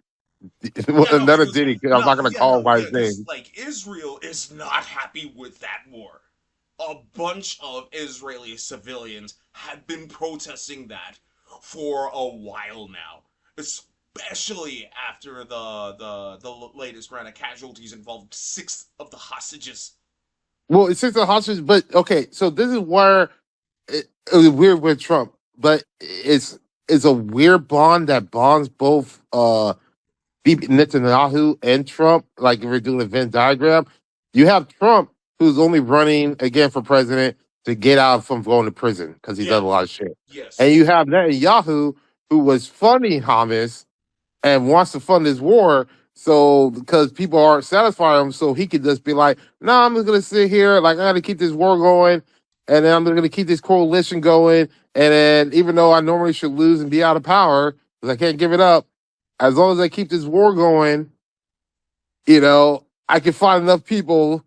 Yeah, no, another because Didi. I'm no, not gonna yeah, call him no, by yeah, his because name. like Israel is not happy with that war. A bunch of Israeli civilians have been protesting that for a while now, especially after the latest round of casualties involved six of the hostages. Well, it's just a hostage, but okay. So this is where it was weird with Trump, but it's a weird bond that bonds both Bibi Netanyahu and Trump. Like if we're doing a Venn diagram, you have Trump who's only running again for president to get out from going to prison because he does a lot Yes, of shit, and yes, you have Netanyahu who was funding Hamas and wants to fund this war. So because people aren't satisfying him, so he could just be like, "No, I'm just gonna sit here. Like I got to keep this war going, and then I'm gonna keep this coalition going. And then even though I normally should lose and be out of power because I can't give it up, as long as I keep this war going, I can find enough people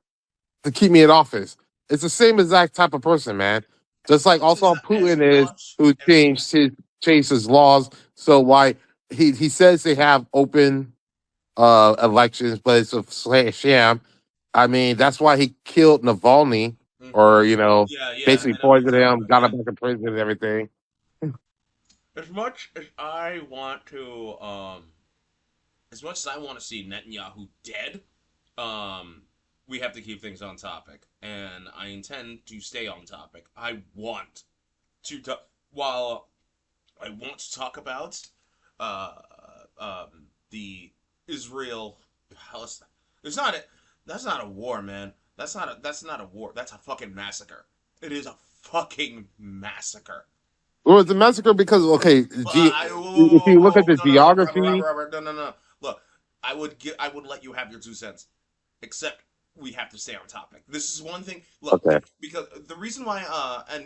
to keep me in office." It's the same exact type of person, man. Just like also as Putin is, much who as changed his laws. So why he says they have open elections, but it's a sham. I mean, that's why he killed Navalny, hmm or yeah, yeah, basically I know what you're poisoned talking him, about. got Yeah, him back in prison and everything. as much as I want to, as much as I want to see Netanyahu dead, um, we have to keep things on topic, and I intend to stay on topic. To while I want to talk about uh, the Israel Palestine. There's not a that's not a war, man. That's not a war. That's a fucking massacre. It is a fucking massacre. Well, it's a massacre because okay, But whoa, if whoa, you whoa, look at whoa, the no, no, no, Robert, geography, Robert, Robert, no, no, no. Look, I would let you have your 2 cents, except we have to stay on topic. This is one thing. Look, okay, because the reason why,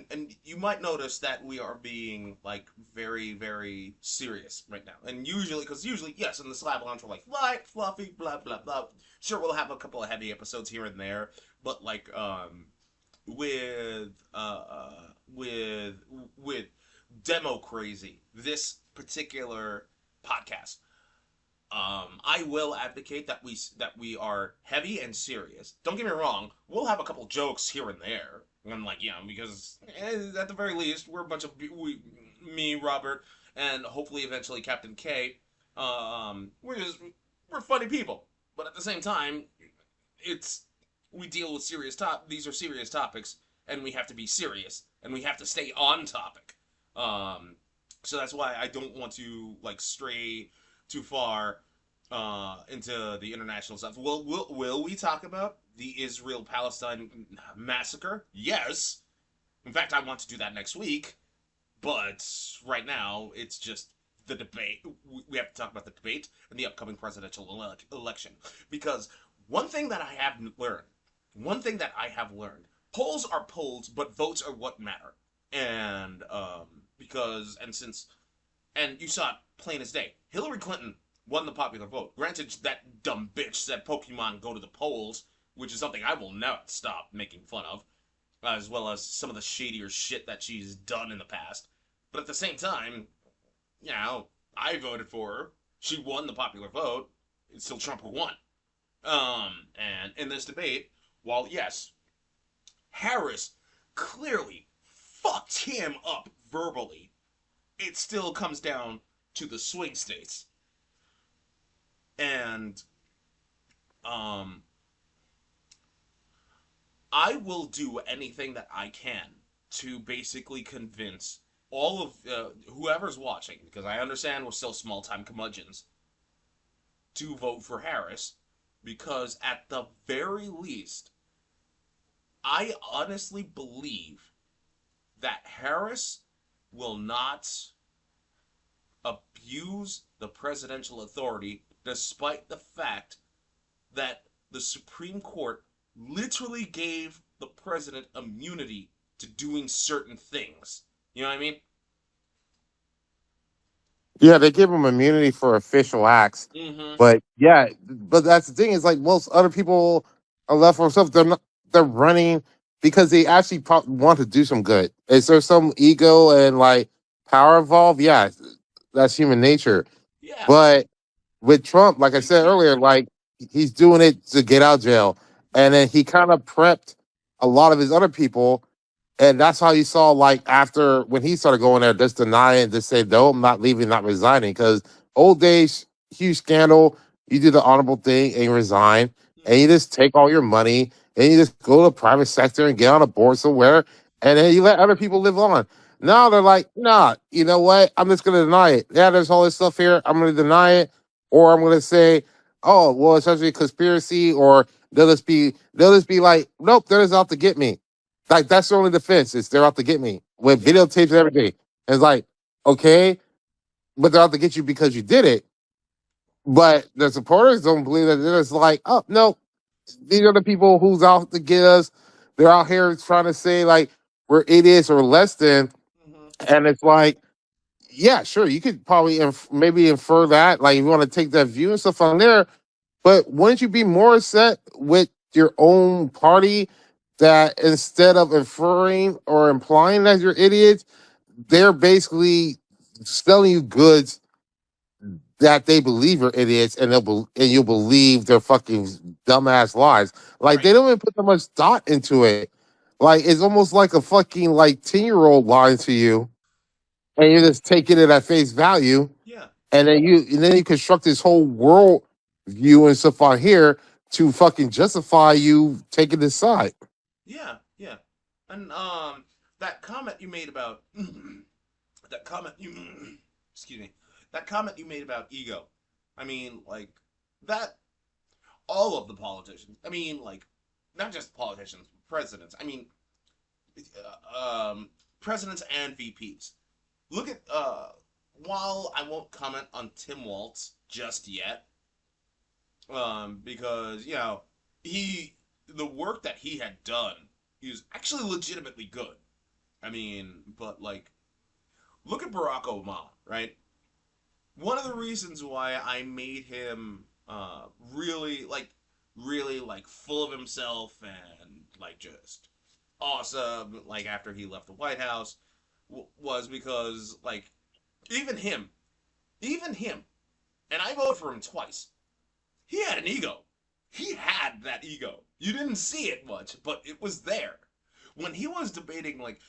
and you might notice that we are being like very, very serious right now, and usually, yes, in the slab launch we're like light, fluffy, blah blah blah. Sure, we'll have a couple of heavy episodes here and there, but like with with democrazy, this particular podcast, I will advocate that we are heavy and serious. Don't get me wrong, we'll have a couple jokes here and there. And like, yeah, because at the very least, we're a bunch of me, Robert, and hopefully eventually Captain K. We're funny people, but at the same time, it's we deal with these are serious topics, and we have to be serious, and we have to stay on topic. Um, so that's why I don't want to like stray too far into the international stuff. Will we talk about the Israel Palestine massacre? Yes. In fact, I want to do that next week. But right now, it's just the debate. We have to talk about the debate and the upcoming presidential election. Because one thing that I have learned, one thing that I have learned, polls are polls, but votes are what matter. And because and since and you saw it plain as day, Hillary Clinton won the popular vote. Granted, that dumb bitch said Pokemon go to the polls, which is something I will not stop making fun of, as well as some of the shadier shit that she's done in the past. But at the same time, I voted for her. She won the popular vote. It's still Trump who won. And in this debate, while yes, Harris clearly fucked him up verbally, it still comes down to the swing states. And um, I will do anything that I can to basically convince all of whoever's watching, because I understand we're still small time curmudgeons, to vote for Harris, because at the very least, I honestly believe that Harris will not abuse the presidential authority, despite the fact that the Supreme Court literally gave the president immunity to doing certain things. You know what I mean? Yeah, they give them immunity for official acts, Mm-hmm. but yeah, but that's the thing is like most other people are left for themselves. They're running because they actually want to do some good. Is there some ego and like power involved? Yeah, that's human nature. Yeah. But with Trump, like I Big said fear. earlier, like he's doing it to get out of jail, and Right. then he kind of prepped a lot of his other people, and that's how you saw, like, after when he started going there, just denying, just say, no, I'm not leaving, not resigning. Because old days, huge scandal, you do the honorable thing and you resign, and you Mm-hmm. just take all your money and you just go to the private sector and get on a board somewhere, and then you let other people live on. Now they're like, nah, you know what? I'm just going to deny it. Yeah, there's all this stuff here. I'm going to deny it. Or I'm going to say, oh, well, it's actually a conspiracy, or they'll just be like, nope, they're just out to get me. Like that's the only defense is they're out to get me with Yeah. videotapes and everything. And it's like, okay, but they're out to get you because you did it. But the supporters don't believe that. They're just like, oh no, these are the people who's out to get us. They're out here trying to say like we're idiots or less than. Mm-hmm. And it's like, yeah, sure, you could probably maybe infer that, like you want to take that view and stuff on there. But wouldn't you be more upset with your own party that instead of inferring or implying that you're idiots, they're basically selling you goods that they believe are idiots, and and you'll believe their fucking dumbass lies. Like Right. they don't even put that much thought into it. Like it's almost like a fucking like 10-year-old lying to you, and you're just taking it at face value, Yeah. and then you construct this whole world view and stuff on here to fucking justify you taking this side. Yeah. Yeah. And that comment you made about that comment you excuse me, that comment you made about ego. I mean, like that all of the politicians. I mean, like not just politicians, presidents. I mean, presidents and VPs. Look at while I won't comment on Tim Walz just yet, because he the work that he had done is actually legitimately good. I mean, but like look at Barack Obama, right? One of the reasons why I made him really like full of himself and like just awesome like after he left the White House was because like even him even him and I voted for him twice. He had an ego. He had that ego. You didn't see it much, but it was there. When he was debating like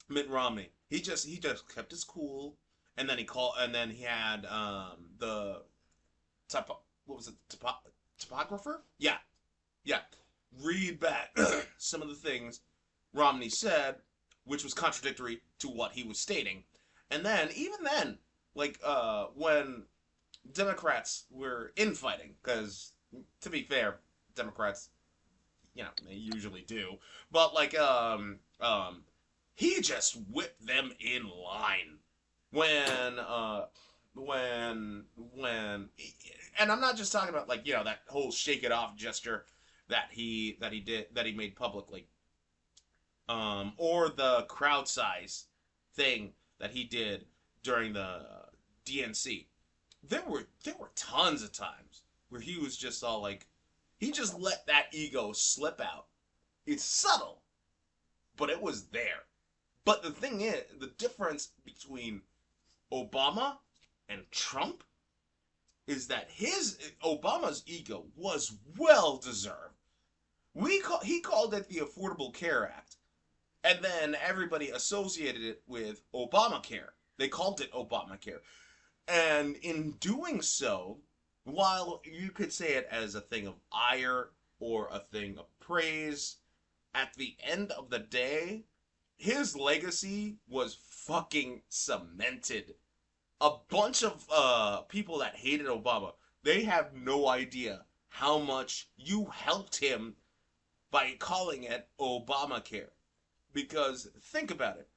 Mitt Romney, he just kept his cool, and then he had the typo, what was it, topographer? Yeah, yeah. Read back some of the things Romney said, which was contradictory to what he was stating, and then even then, like when Democrats were infighting, because to be fair, Democrats, they usually do, but like he just whipped them in line when when and I'm not just talking about like that whole shake it off gesture that he made publicly, or the crowd size thing that he did during the DNC. There were tons of times where he was just all like, he just let that ego slip out. It's subtle, but it was there. But the thing is, the difference between Obama and Trump is that his Obama's ego was well deserved. He called it the Affordable Care Act, and then everybody associated it with Obamacare. They called it Obamacare. And in doing so, while you could say it as a thing of ire or a thing of praise, at the end of the day, his legacy was fucking cemented. A bunch of people that hated Obama, they have no idea how much you helped him by calling it Obamacare. Because think about it.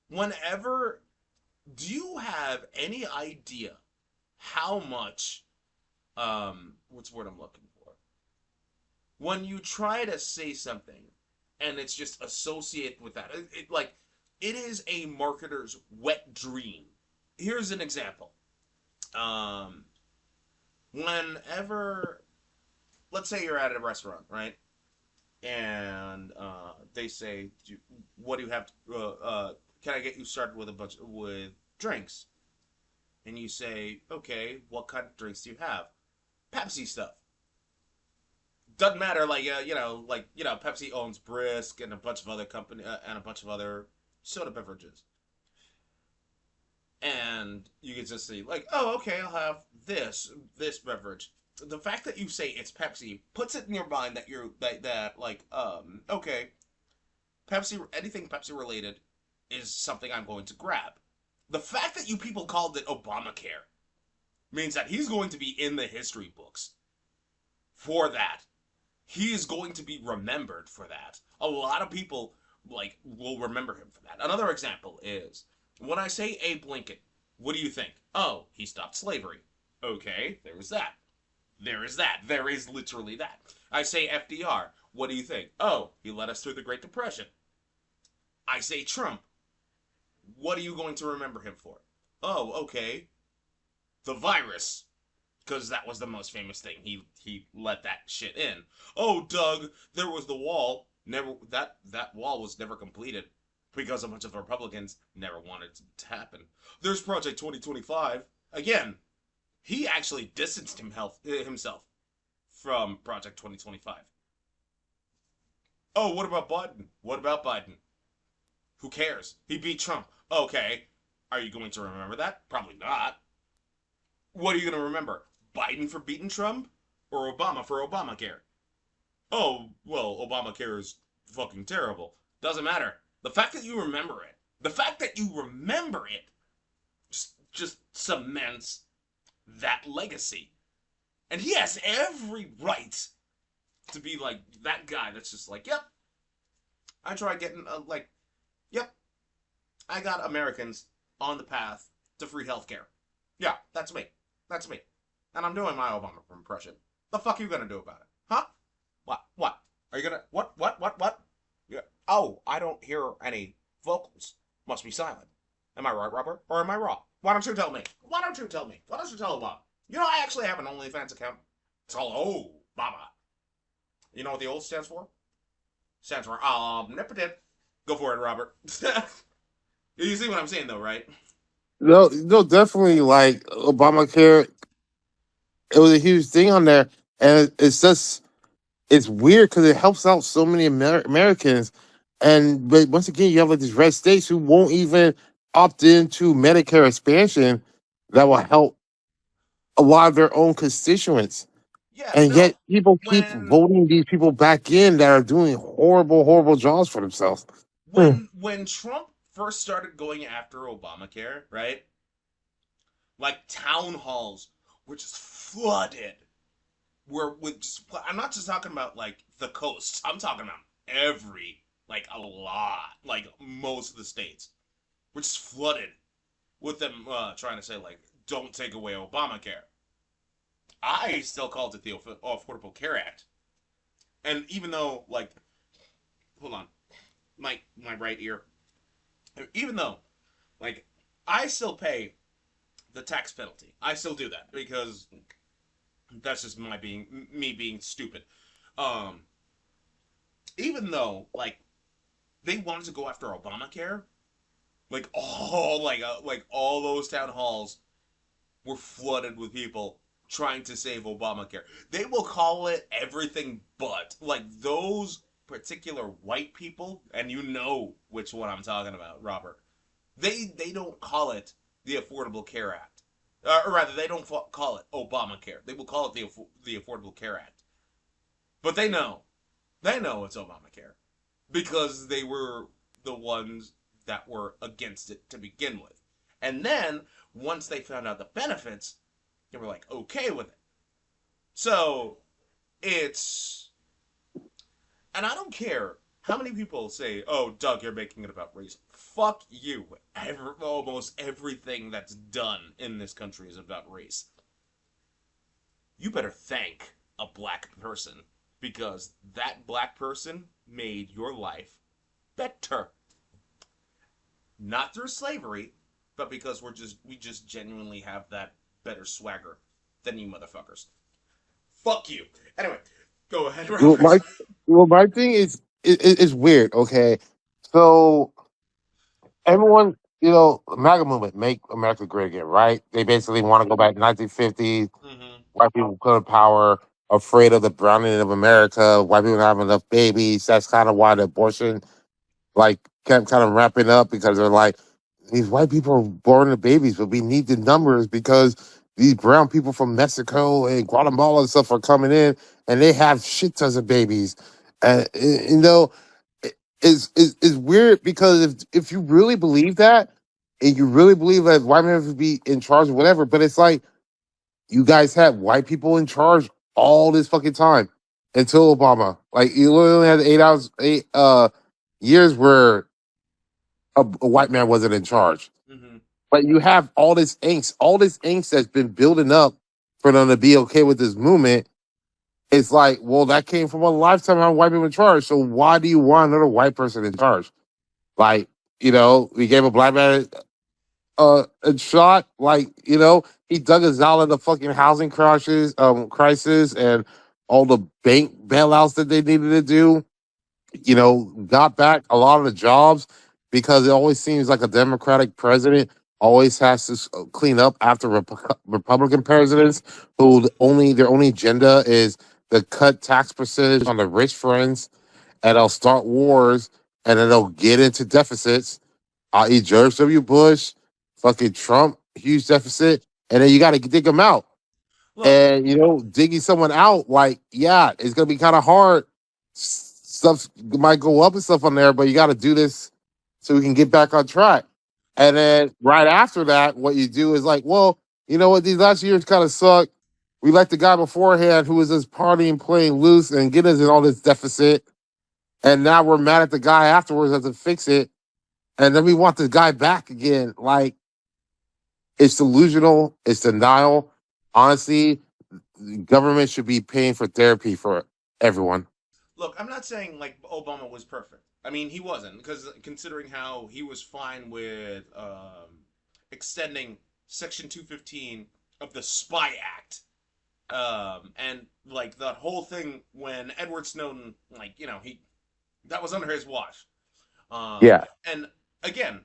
Whenever, do you have any idea how much, what's the word I'm looking for? When you try to say something and it's just associated with that, like, it is a marketer's wet dream. Here's an example. Um, Whenever, let's say you're at a restaurant, right? And they say, "What do you have? Can I get you started with a bunch with drinks?" And you say, "Okay, what kind of drinks do you have?" Pepsi stuff. Doesn't matter, like Pepsi owns Brisk and a bunch of other company and a bunch of other soda beverages, and you can just say like, "Oh, okay, I'll have this beverage." The fact that you say it's Pepsi puts it in your mind that you're that like okay, Pepsi, anything Pepsi related is something I'm going to grab. The fact that you people called it Obamacare means that he's going to be in the history books for that. He is going to be remembered for that. A lot of people like will remember him for that. Another example is when I say Abe Lincoln, what do you think? Oh, he stopped slavery. Okay, there is that. There is that. There is literally that. I say FDR. What do you think? Oh, he led us through the Great Depression. I say Trump. What are you going to remember him for? Oh, okay. The virus. Because that was the most famous thing. He let that shit in. Oh, Doug, there was the wall. Never that wall was never completed because a bunch of Republicans never wanted it to happen. There's Project 2025. Again, he actually distanced himself from Project 2025. Oh, what about Biden? What about Biden? Who cares? He beat Trump. Okay. Are you going to remember that? Probably not. What are you going to remember? Biden for beating Trump? Or Obama for Obamacare? Oh, well, Obamacare is fucking terrible. Doesn't matter. The fact that you remember it, the fact that you remember it, just cements that legacy. And he has every right to be like that guy that's just like, yep, I tried getting, yep, I got Americans on the path to free healthcare. Yeah, that's me. That's me. And I'm doing my Obama impression. The fuck are you gonna do about it? Huh? What? What? Are you gonna what? Yeah. Oh, I don't hear any vocals. Must be silent. Am I right, Robert? Or am I wrong? Why don't you tell me? Why don't you tell me? Why don't you tell Obama? You know, I actually have an OnlyFans account. It's called Obama. You know what the O stands for? Stands for omnipotent. Go for it, Robert. You see what I'm saying, though, right? No, no, definitely like Obamacare. It was a huge thing on there, and it's just it's weird because it helps out so many Americans, and but once again, you have like these red states who won't even opt into Medicare expansion that will help a lot of their own constituents, Yeah, and no. yet people keep When voting these people back in that are doing horrible, horrible jobs for themselves. Hmm. when Trump first started going after Obamacare, right? Like town halls were just flooded. Were with just I'm not just talking about like the coast. I'm talking about like a lot, like most of the states were just flooded with them trying to say like don't take away Obamacare. I still called it the Affordable Care Act, and even though like hold on, my right ear, even though like I still pay the tax penalty. I still do that because that's just me being stupid. Um, Even though like they wanted to go after Obamacare, like all those town halls were flooded with people trying to save Obamacare. They will call it everything but like those particular white people, and you know which one I'm talking about, Robert. They don't call it the Affordable Care Act, or rather, they don't call it Obamacare. They will call it the Affordable Care Act. But they know it's Obamacare because the ones that were against it to begin with. And then once they found out the benefits, they were like okay with it. So it's, and I don't care how many people say, "Oh, Doug, you're making it about race." Fuck you. Almost everything that's done in this country is about race. You better thank a black person because that black person made your life better. Not through slavery, but because we just genuinely have that better swagger than you motherfuckers. Fuck you. Anyway, go ahead, Well, Robert. my thing is weird. Okay, so everyone, MAGA movement, make America great again, right? They basically want to go back to 1950s. Mm-hmm. White people come to power, afraid of the browning of America. White people don't have enough babies. That's kind of why the abortion like kept kind of ramping up because they're like, these white people are born the babies, but we need the numbers because these brown people from Mexico and Guatemala and stuff are coming in and they have shit tons of babies. And it's weird because if you really believe that and you really believe that white men should be in charge of whatever, but it's like you guys had white people in charge all this fucking time until Obama. Like you literally had 8 hours, 8 years where a white man wasn't in charge. Mm-hmm. But you have all this angst that's been building up for them to be okay with this movement. It's like, well, that came from a lifetime of white people in charge. So why do you want another white person in charge? Like, we gave a black man a shot. Like, he dug us out of the fucking housing crisis and all the bank bailouts that they needed to do. Got back a lot of the jobs because it always seems like a Democratic president always has to clean up after Republican presidents who their only agenda is to cut tax percentage on the rich friends and they'll start wars and then they'll get into deficits, i.e. George W. Bush, fucking Trump, huge deficit, and then you got to dig them out. Look, And digging someone out, like, yeah, it's gonna be kind of hard. Stuff might go up and stuff on there, but you got to do this so we can get back on track. And then right after that, what you do is like, well, you know what? These last years kind of suck. We like the guy beforehand who was just partying, playing loose, and getting us in all this deficit. And now we're mad at the guy afterwards that to fix it. And then we want the guy back again. Like, it's delusional. It's denial. Honestly, government should be paying for therapy for everyone. look, I'm not saying like Obama was perfect. I mean, he wasn't because considering how he was fine with extending Section 215 of the Spy Act, and like that whole thing when Edward Snowden, like he that was under his watch. Yeah. And again,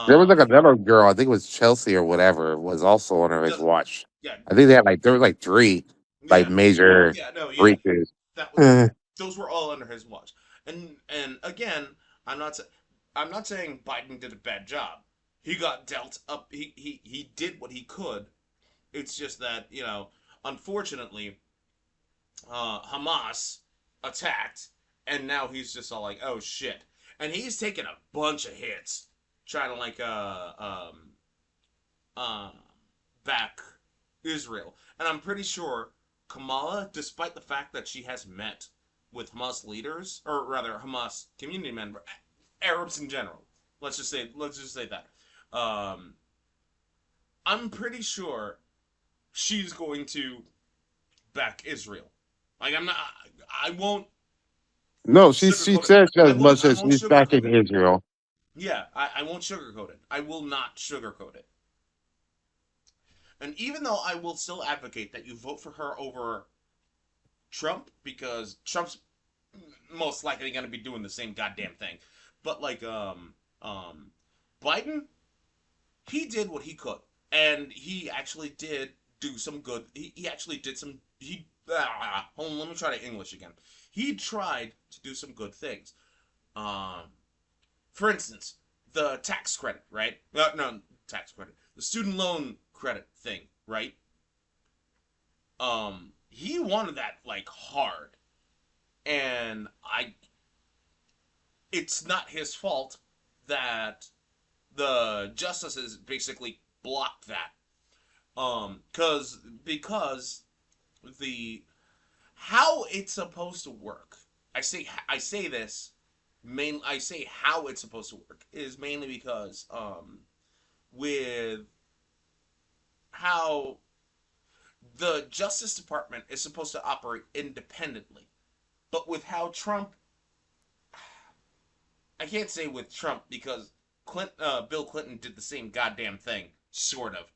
There was um, like another girl, I think it was Chelsea or whatever, was also under his doesn't watch. yeah I think there was like three like yeah major yeah no yeah breaches. that was Eh. those were all under his watch. And again, I'm not I'm not saying Biden did a bad job. He got dealt up. He did what he could. It's just that unfortunately, Hamas attacked, and now he's just all like, oh shit, and he's taking a bunch of hits trying to like uh back Israel. And I'm pretty sure Kamala, despite the fact that she has met with Hamas leaders, or rather Hamas community members, Arabs in general. Let's just say that. Um, I'm pretty sure she's going to back Israel. Like I'm not. I won't No, she sugarcoat it. said I as won't. much I as won't she's sugarcoat backing it. Israel. Yeah, I won't sugarcoat it. I will not sugarcoat it. And even though I will still advocate that you vote for her over Trump because Trump's most likely going to be doing the same goddamn thing. But like um Biden, he did what he could, and he actually did do some good. He actually did some. Hold on, let me try to English again. He tried to do some good things. Um, for instance, the tax credit, right? No, tax credit. The student loan credit thing, right? He wanted that like hard, and it's not his fault. that the justices basically blocked that. Because the how it's supposed to work. I say this I say how it's supposed to work is mainly because with how the Justice Department is supposed to operate independently, but with how Trump, I can't say with Trump because Bill Clinton did the same goddamn thing, sort of.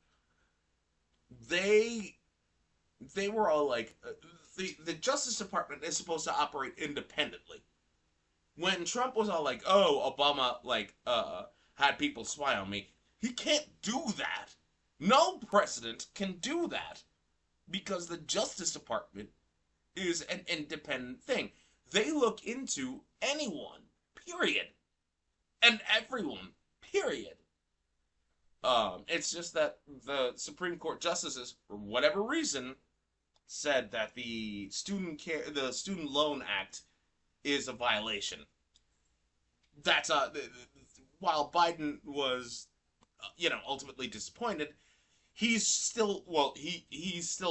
They they were all like, the Justice Department is supposed to operate independently. When Trump was all like, "Oh, Obama had people spy on me," he can't do that. No president can do that because the Justice Department is an independent thing. They look into anyone, period, and everyone, period. It's just that the Supreme Court justices, for whatever reason, said that the Student Loan Act is a violation. That's while Biden was, ultimately disappointed, he's still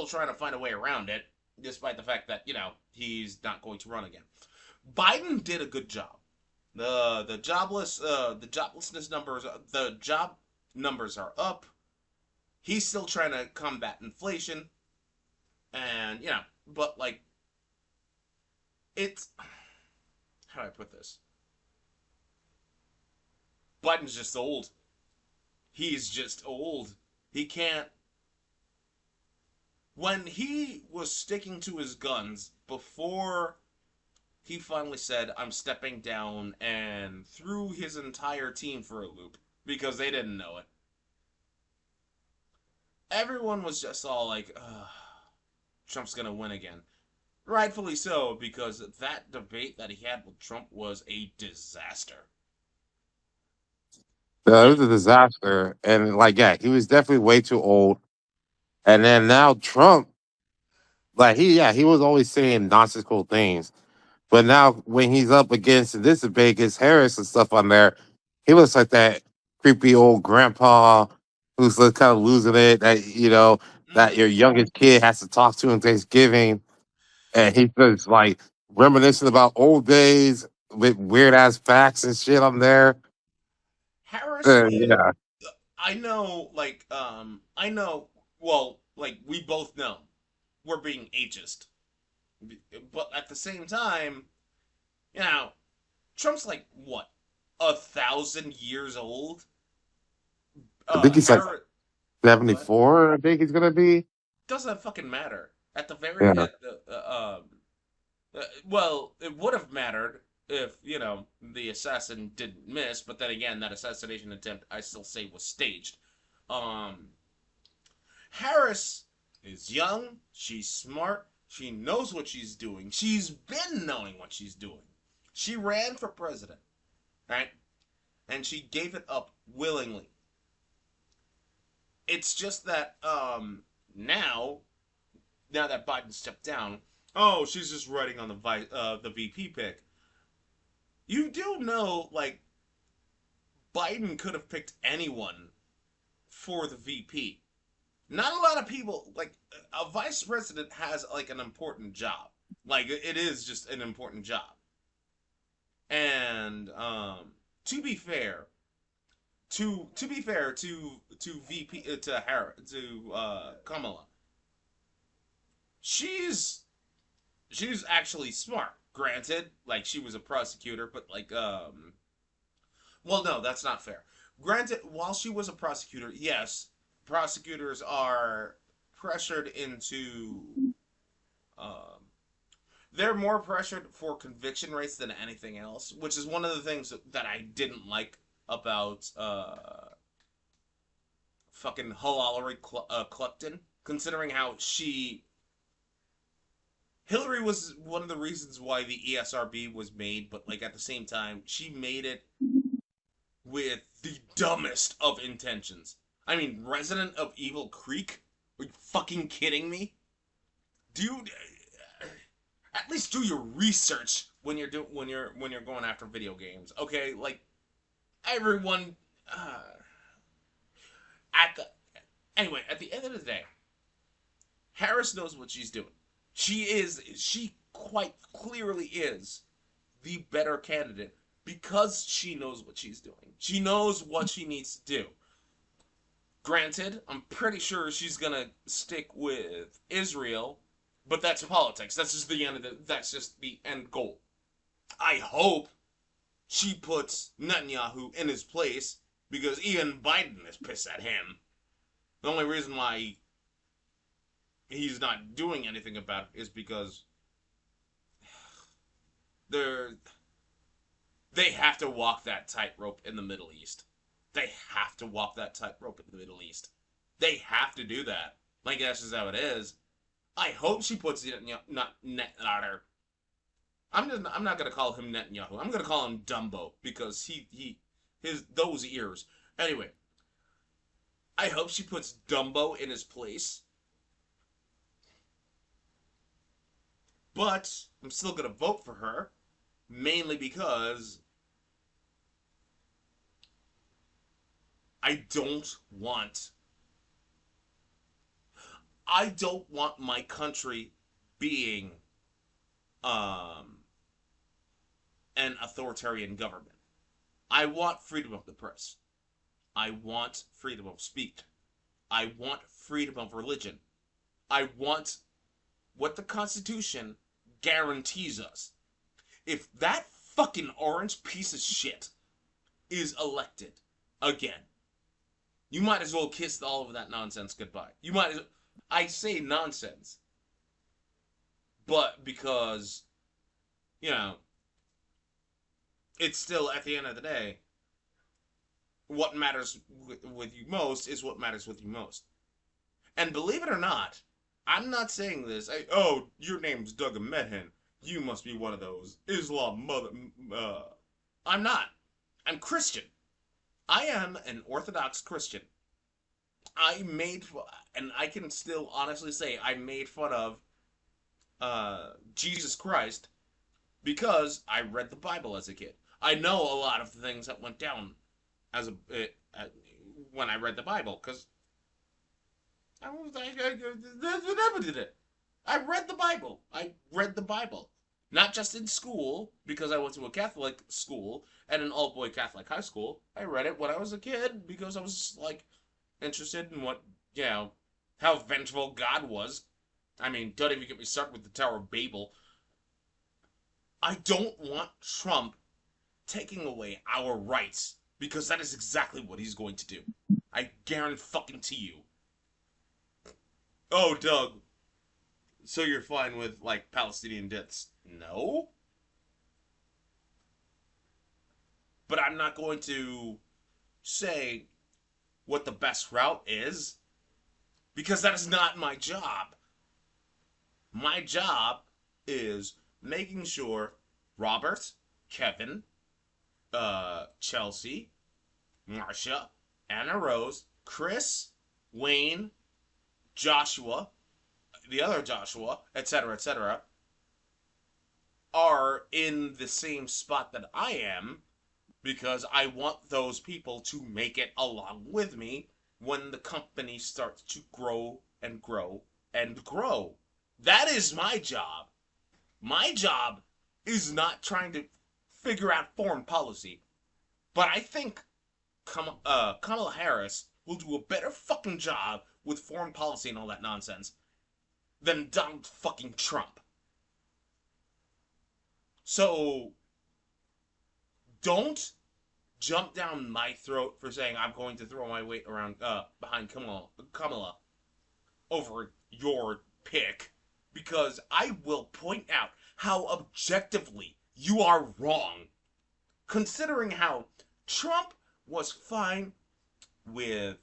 trying to find a way around it, despite the fact that he's not going to run again. Biden did a good job. The joblessness numbers, the job numbers are up. He's still trying to combat inflation, and but like it's how do I put this? Biden's just old. He's just old. He can't. When he was sticking to his guns before he finally said, "I'm stepping down," and threw his entire team for a loop because they didn't know it, everyone was just all like, Trump's going to win again. Rightfully so, because that debate that he had with Trump was a disaster. It was Like, a disaster, and like, yeah, he was definitely way too old. And then now Trump, like he was always saying nonsensical things, but now when he's up against this debate against Harris and stuff on there, he looks like that creepy old grandpa who's kind of losing it. That mm-hmm. your youngest kid has to talk to on Thanksgiving, and he's just like reminiscing about old days with weird ass facts and shit on there. Harris, Yeah, I know, well, like, we both know we're being ageist. But at the same time, you know, Trump's like, what, 1,000 years old? I think he's like Harris, go ahead. 74. I think he's gonna be. Doesn't fucking matter. At the very, Yeah. at the, well, it would have mattered if, the assassin didn't miss, but then again, that assassination attempt, I still say, was staged. Um, Harris is young, she's smart, she knows what she's doing, she's been knowing what she's doing. She ran for president, right? And she gave it up willingly. It's just that now, now that Biden stepped down, oh, she's just writing on the VP pick. You do know, like, Biden could have picked anyone for the VP. Not a lot of people, like, a vice president has like an important job. Like, it is just an important job. And to be fair, to VP to Harris to Kamala, she's she's actually smart. Granted, like, she was a prosecutor, but like well, no, that's not fair. Granted, while she was a prosecutor, yes, prosecutors are pressured into um, they're more pressured for conviction rates than anything else, which is one of the things that I didn't like about fucking Hillary Clinton, considering how Hillary was one of the reasons why the ESRB was made, but like at the same time, she made it with the dumbest of intentions. I mean, resident of Evil Creek? Are you fucking kidding me? Dude, at least do your research when you're going after video games. Okay? Like, everyone uh, at the anyway, at the end of the day, Harris knows what she's doing. She quite clearly is the better candidate because she knows what she's doing. She knows what she needs to do. Granted, I'm pretty sure she's gonna stick with Israel, but that's politics. That's just the end goal. I hope she puts Netanyahu in his place because even Biden is pissed at him. The only reason why he's not doing anything about it is because they're they have to walk that tightrope in the Middle East. They have to walk that tightrope in the Middle East. They have to do that. Like that's just how it is. I hope she puts not Netanyahu. I'm not gonna call him Netanyahu. I'm gonna call him Dumbo because his those ears. Anyway, I hope she puts Dumbo in his place. But I'm still gonna vote for her, mainly because I don't want I don't want my country being um an authoritarian government. I want freedom of the press. I want freedom of speech. I want freedom of religion. I want what the Constitution guarantees us. If that fucking orange piece of shit is elected again, you might as well kiss all of that nonsense goodbye. You might as well, I say nonsense, but because, you know, it's still at the end of the day, what matters with you most is what matters with you most. And believe it or not, I'm not saying this. Oh, your name's Doug Medhen. You must be one of those Islam mother. I'm not. I'm Christian. I am an Orthodox Christian. I made, and I can still honestly say I made fun of Jesus Christ because I read the Bible as a kid. I know a lot of the things that went down as when I read the Bible because I did it. I read the Bible. I read the Bible. Not just in school, because I went to a Catholic school and an all boy Catholic high school. I read it when I was a kid because I was like interested in what, how vengeful God was. I mean, don't even get me started with the Tower of Babel. I don't want Trump taking away our rights because that is exactly what he's going to do. I guarantee fucking to you. Oh, Doug, so you're fine with like Palestinian deaths? No. But I'm not going to say what the best route is because that is not my job. My job is making sure Robert, Kevin, Chelsea, Marsha, Anna Rose, Chris, Wayne, Joshua, the other Joshua, etc., are in the same spot that I am because I want those people to make it along with me when the company starts to grow and grow and grow. That is my job. My job is not trying to figure out foreign policy, but I think Kamala Harris will do a better fucking job with foreign policy and all that nonsense than Donald fucking Trump. So don't jump down my throat for saying I'm going to throw my weight around behind Kamala over your pick because I will point out how objectively you are wrong. Considering how Trump was fine with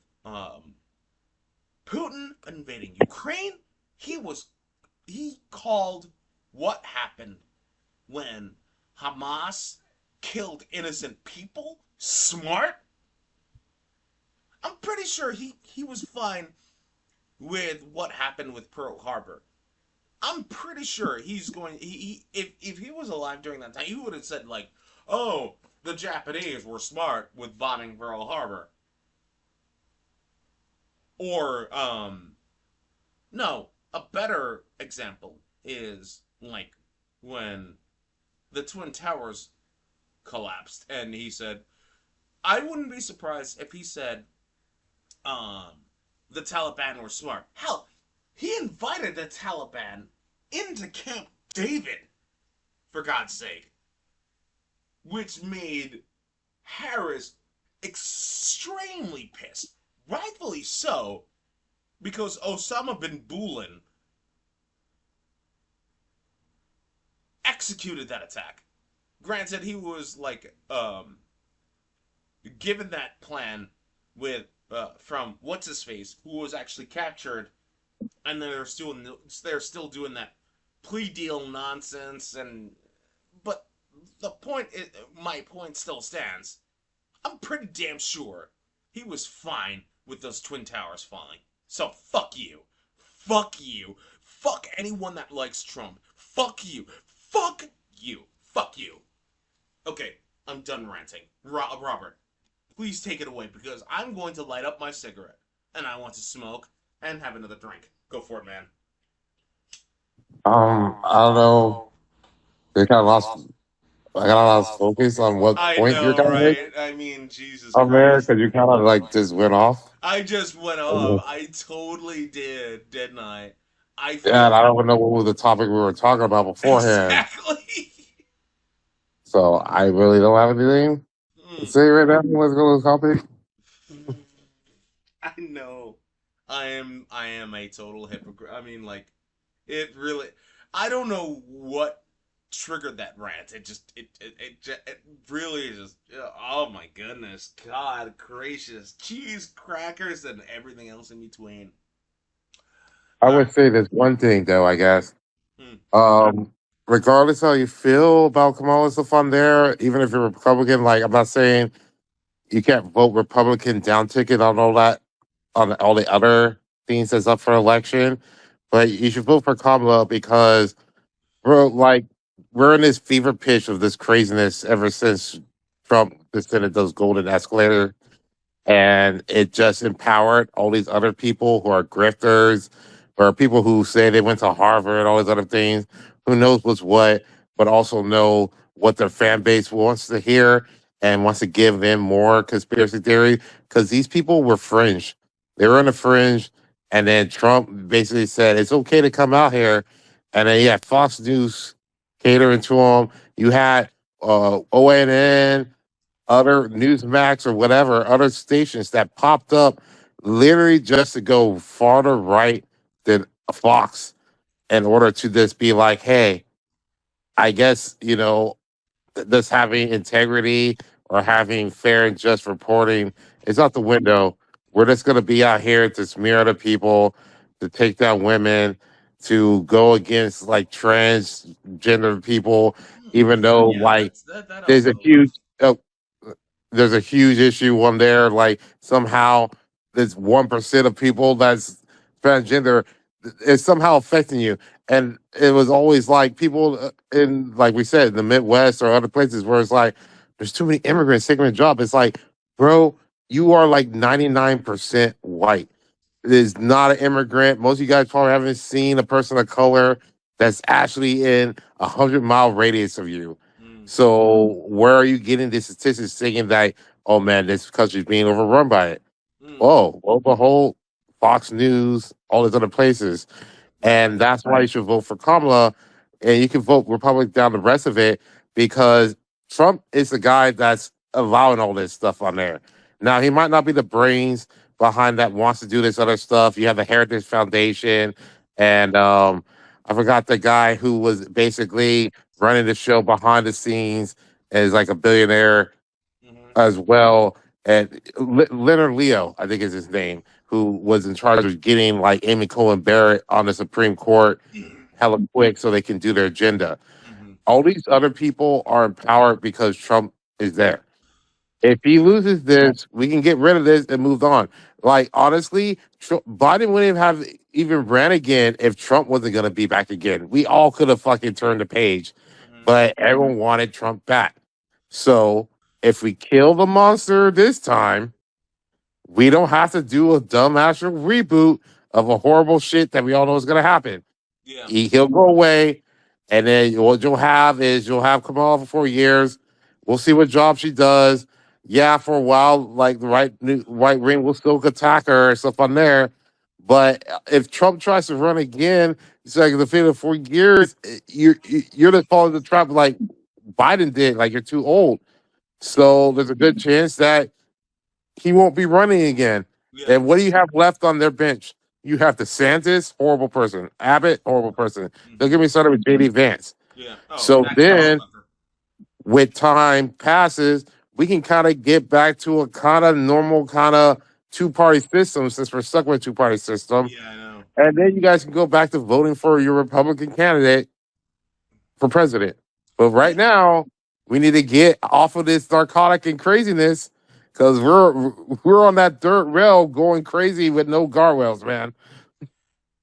Putin invading Ukraine, he called what happened when Hamas killed innocent people smart. I'm pretty sure he was fine with what happened with Pearl Harbor. I'm pretty sure he's going. If he was alive during that time, he would have said like, "Oh, the Japanese were smart with bombing Pearl Harbor. Or, no, a better example is like when the Twin Towers collapsed, and he said, I wouldn't be surprised if he said, um, the Taliban were smart. Hell, he invited the Taliban into Camp David, for God's sake, which made Harris extremely pissed. Rightfully so, because Osama bin Laden executed that attack. Granted, he was like given that plan with from what's his face, who was actually captured, and they're still doing that plea deal nonsense. And but the point is, my point still stands. I'm pretty damn sure he was fine with those twin towers falling. So fuck you, fuck you, fuck anyone that likes Trump. Fuck you, fuck you, fuck you. Okay, I'm done ranting. Robert, please take it away because I'm going to light up my cigarette and I want to smoke and have another drink. Go for it, man. I don't know. They kind of lost. I got lost focus on what I point you're know, trying to make right? I mean, Jesus on there Christ. because you kind of like just went off. I just went off. I totally did, didn't I? I Yeah, and feel I don't even know what was the topic we were talking about beforehand. exactly. So I really don't have anything to Mm. say right now. Let's go to the topic. I know. I am a total hypocrite. I mean, like, it really. I don't know what triggered that rant. It really just. Oh my goodness, God gracious, cheese, crackers, and everything else in between. I All would right. say there's one thing though. I guess, Hmm. regardless how you feel about Kamala stuff on there, even if you're Republican, like I'm not saying you can't vote Republican down ticket on all that on all the other things that's up for election, but you should vote for Kamala because bro, like we're in this fever pitch of this craziness ever since Trump descended those golden escalator, and it just empowered all these other people who are grifters or people who say they went to Harvard, all these other things, who knows what's what, but also know what their fan base wants to hear and wants to give them more conspiracy theory. Because these people were fringe. They were on the fringe, and then Trump basically said it's okay to come out here. And then you had Fox News catering to them. You had ONN, other Newsmax or whatever, other stations that popped up literally just to go farther right than Fox in order to just be like, hey, I guess, this having integrity or having fair and just reporting is out the window. We're just going to be out here to smear other people, to take down women, to go against like transgender people, even though Yeah, like that there's a also. huge there's a huge issue on there. Like somehow this 1% of people that's transgender is somehow affecting you. And it was always like people in, like we said, the Midwest or other places where it's like, there's too many immigrants taking a job. It's like, bro, you are like 99% white. Is not an immigrant. Most of you guys probably haven't seen a person of color that's actually in 100-mile radius of you. Mm, So where are you getting the statistics saying that, oh man, this country's being overrun by it? mm, Oh, well, the whole Fox News, all these other places. right. And that's why you should vote for Kamala. And you can vote Republican down the rest of it because Trump is the guy that's allowing all this stuff on there. Now, he might not be the brains behind that wants to do this other stuff. You have the Heritage Foundation, and I forgot the guy who was basically running the show behind the scenes as like a billionaire Hmm. as well. And Leonard Leo, I think is his name, who was in charge of getting like Amy Coney Barrett on the Supreme Court hella quick so they can do their agenda. Hmm. All these other people are empowered because Trump is there. If he loses this, we can get rid of this and move on. Like honestly, Biden wouldn't have even ran again if Trump wasn't going to be back again. We all could have fucking turned the page, Hmm. but everyone wanted Trump back. So if we kill the monster this time, we don't have to do a dumb actual reboot of a horrible shit that we all know is going to happen. Yeah. He'll go away, and then what you'll have is you'll have Kamala for 4 years. We'll see what job she does. Yeah, for a while, like the right wing will still attack her and stuff on there. But if Trump tries to run again, it's like the fate of 4 years. You're just falling the trap like Biden did. Like you're too old, Hmm. so there's a good chance that he won't be running again. Yeah. And what do you have left on their bench? You have DeSantis, horrible person. Abbott, horrible person. Don't Hmm. get me started with JD Vance. Yeah. Oh, So Matt then, Motherfucker. with time passes, we can kind of get back to a kind of normal kind of two-party system since we're stuck with a two-party system. Yeah, I know. And then you guys can go back to voting for your Republican candidate for president. But Yeah. right now, we need to get off of this narcotic and craziness because we're on that dirt rail going crazy with no guardrails, man.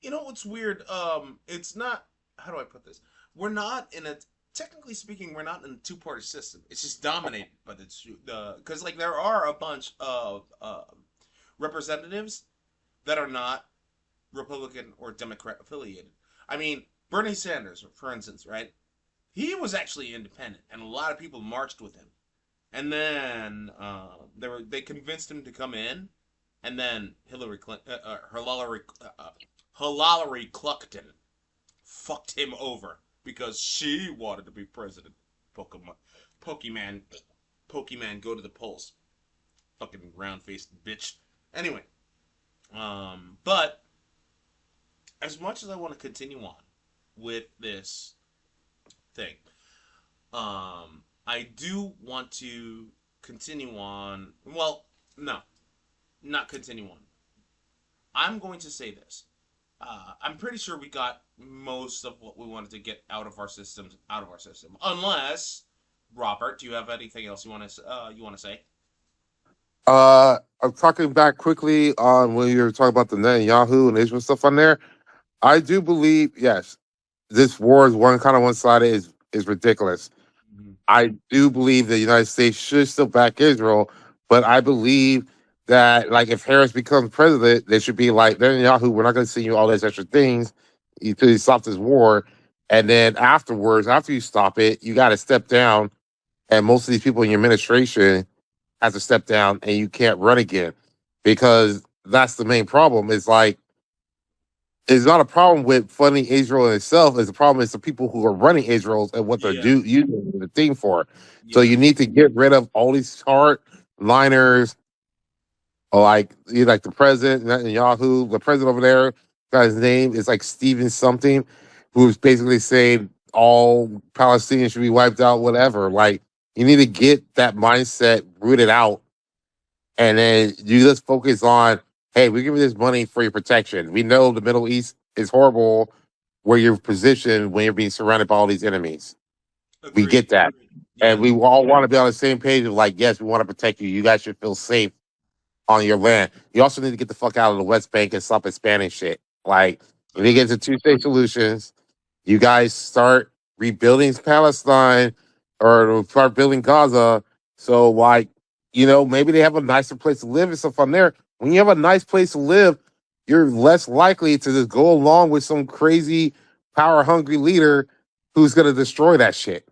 You know what's weird? It's not. How do I put this? We're not in a. Technically speaking, we're not in a two-party system. It's just dominated by the because like there are a bunch of representatives that are not Republican or Democrat affiliated. I mean, Bernie Sanders, for instance, right? He was actually independent, and a lot of people marched with him. And then they convinced him to come in, and then Hillary Cluckton fucked him over because she wanted to be president. Pokemon, Pokemon, Pokemon, go to the polls. Fucking round faced bitch. Anyway, but as much as I want to continue on with this thing, I do want to continue on. Well, no, not continue on. I'm going to say this. I'm pretty sure we got most of what we wanted to get out of our systems out of our system. Unless, Robert, do you have anything else you want to say? I'm talking back quickly on when you were talking about the Netanyahu and Israel stuff on there. I do believe, yes, this war is one sided is ridiculous. Mm-hmm. I do believe the United States should still back Israel, but I believe that like if Harris becomes president, they should be like Netanyahu, we're not going to send you all these extra things until you stop this war, and then afterwards, after you stop it, you got to step down, and most of these people in your administration have to step down, and you can't run again because that's the main problem. Is like it's not a problem with funding Israel in itself. It's a problem. It's the people who are running Israel and what they're Yeah, using the thing for. So yeah, you need to get rid of all these hard liners, like like the president Netanyahu, the president over there. Got his name is like Stephen something, who's basically saying all Palestinians should be wiped out. Whatever. Like you need to get that mindset rooted out, and then you just focus on, hey, we're giving this money for your protection. We know the Middle East is horrible where you're positioned when you're being surrounded by all these enemies. We agreed, get that. agreed. And Yeah, we all want to be on the same page of like, yes, we want to protect you. You guys should feel safe on your land. You also need to get the fuck out of the West Bank and stop expanding shit. Like, you need to get agreed. to two-state solutions. You guys start rebuilding Palestine or start building Gaza. So, like, maybe they have a nicer place to live and stuff on there. When you have a nice place to live, you're less likely to just go along with some crazy, power hungry leader who's going to destroy that shit.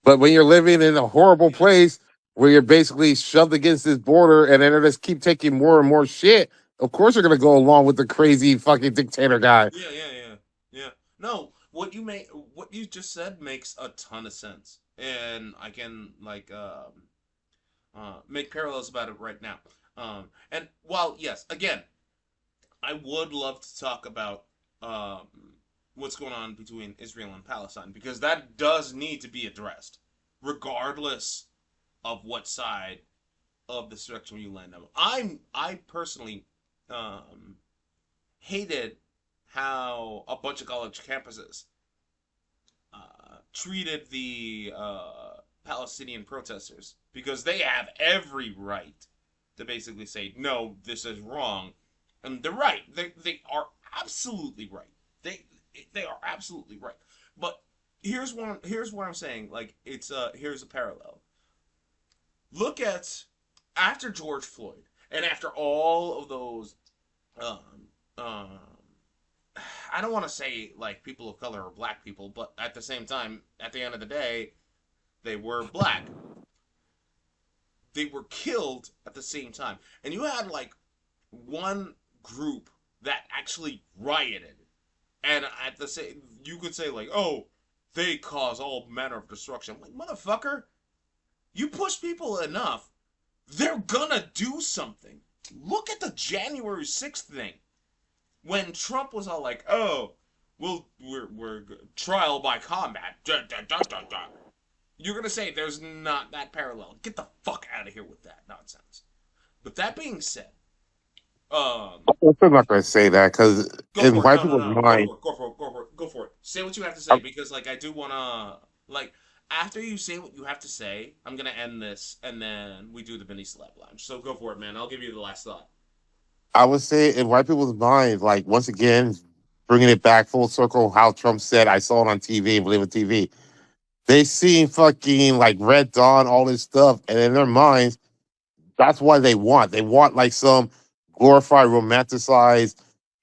But when you're living in a horrible Yeah, place where you're basically shoved against this border and then they just keep taking more and more shit, of course you're going to go along with the crazy fucking dictator guy. yeah, yeah, yeah, yeah. No, what you just said makes a ton of sense, and I can like make parallels about it right now. And while yes, again, I would love to talk about um, what's going on between Israel and Palestine because that does need to be addressed, regardless of what side of the spectrum you land on. I personally um, hated how a bunch of college campuses treated the Palestinian protesters because they have every right to basically say no, this is wrong, and they're right. They are absolutely right. They they are absolutely right. But here's what I'm saying. Like it's here's a parallel. Look at after George Floyd and after all of those um, um, I don't want to say like people of color or black people, but at the same time, at the end of the day, they were black. They were killed at the same time, and you had like one group that actually rioted, and at the same, you could say like, oh, they cause all manner of destruction. I'm like, motherfucker, you push people enough, they're gonna do something. Look at the January 6th thing when Trump was all like, "Oh, we're trial by combat." Da, da, da, da, da. You're gonna say there's not that parallel. Get the fuck out of here with that nonsense. But that being said, um, I'm not going to say that because go in for it. white No, no, people's no. Go mind, for it. Go for it. Go for it. Go for it. Say what you have to say because, like, I do wanna like after you say what you have to say, I'm gonna end this and then we do the mini slap lounge. So go for it, man. I'll give you the last thought. I would say in white people's mind, like once again, bringing it back full circle, how Trump said, "I saw it on TV and believe it TV." They seen fucking like Red Dawn, all this stuff, and in their minds, that's what they want. They want like some glorified, romanticized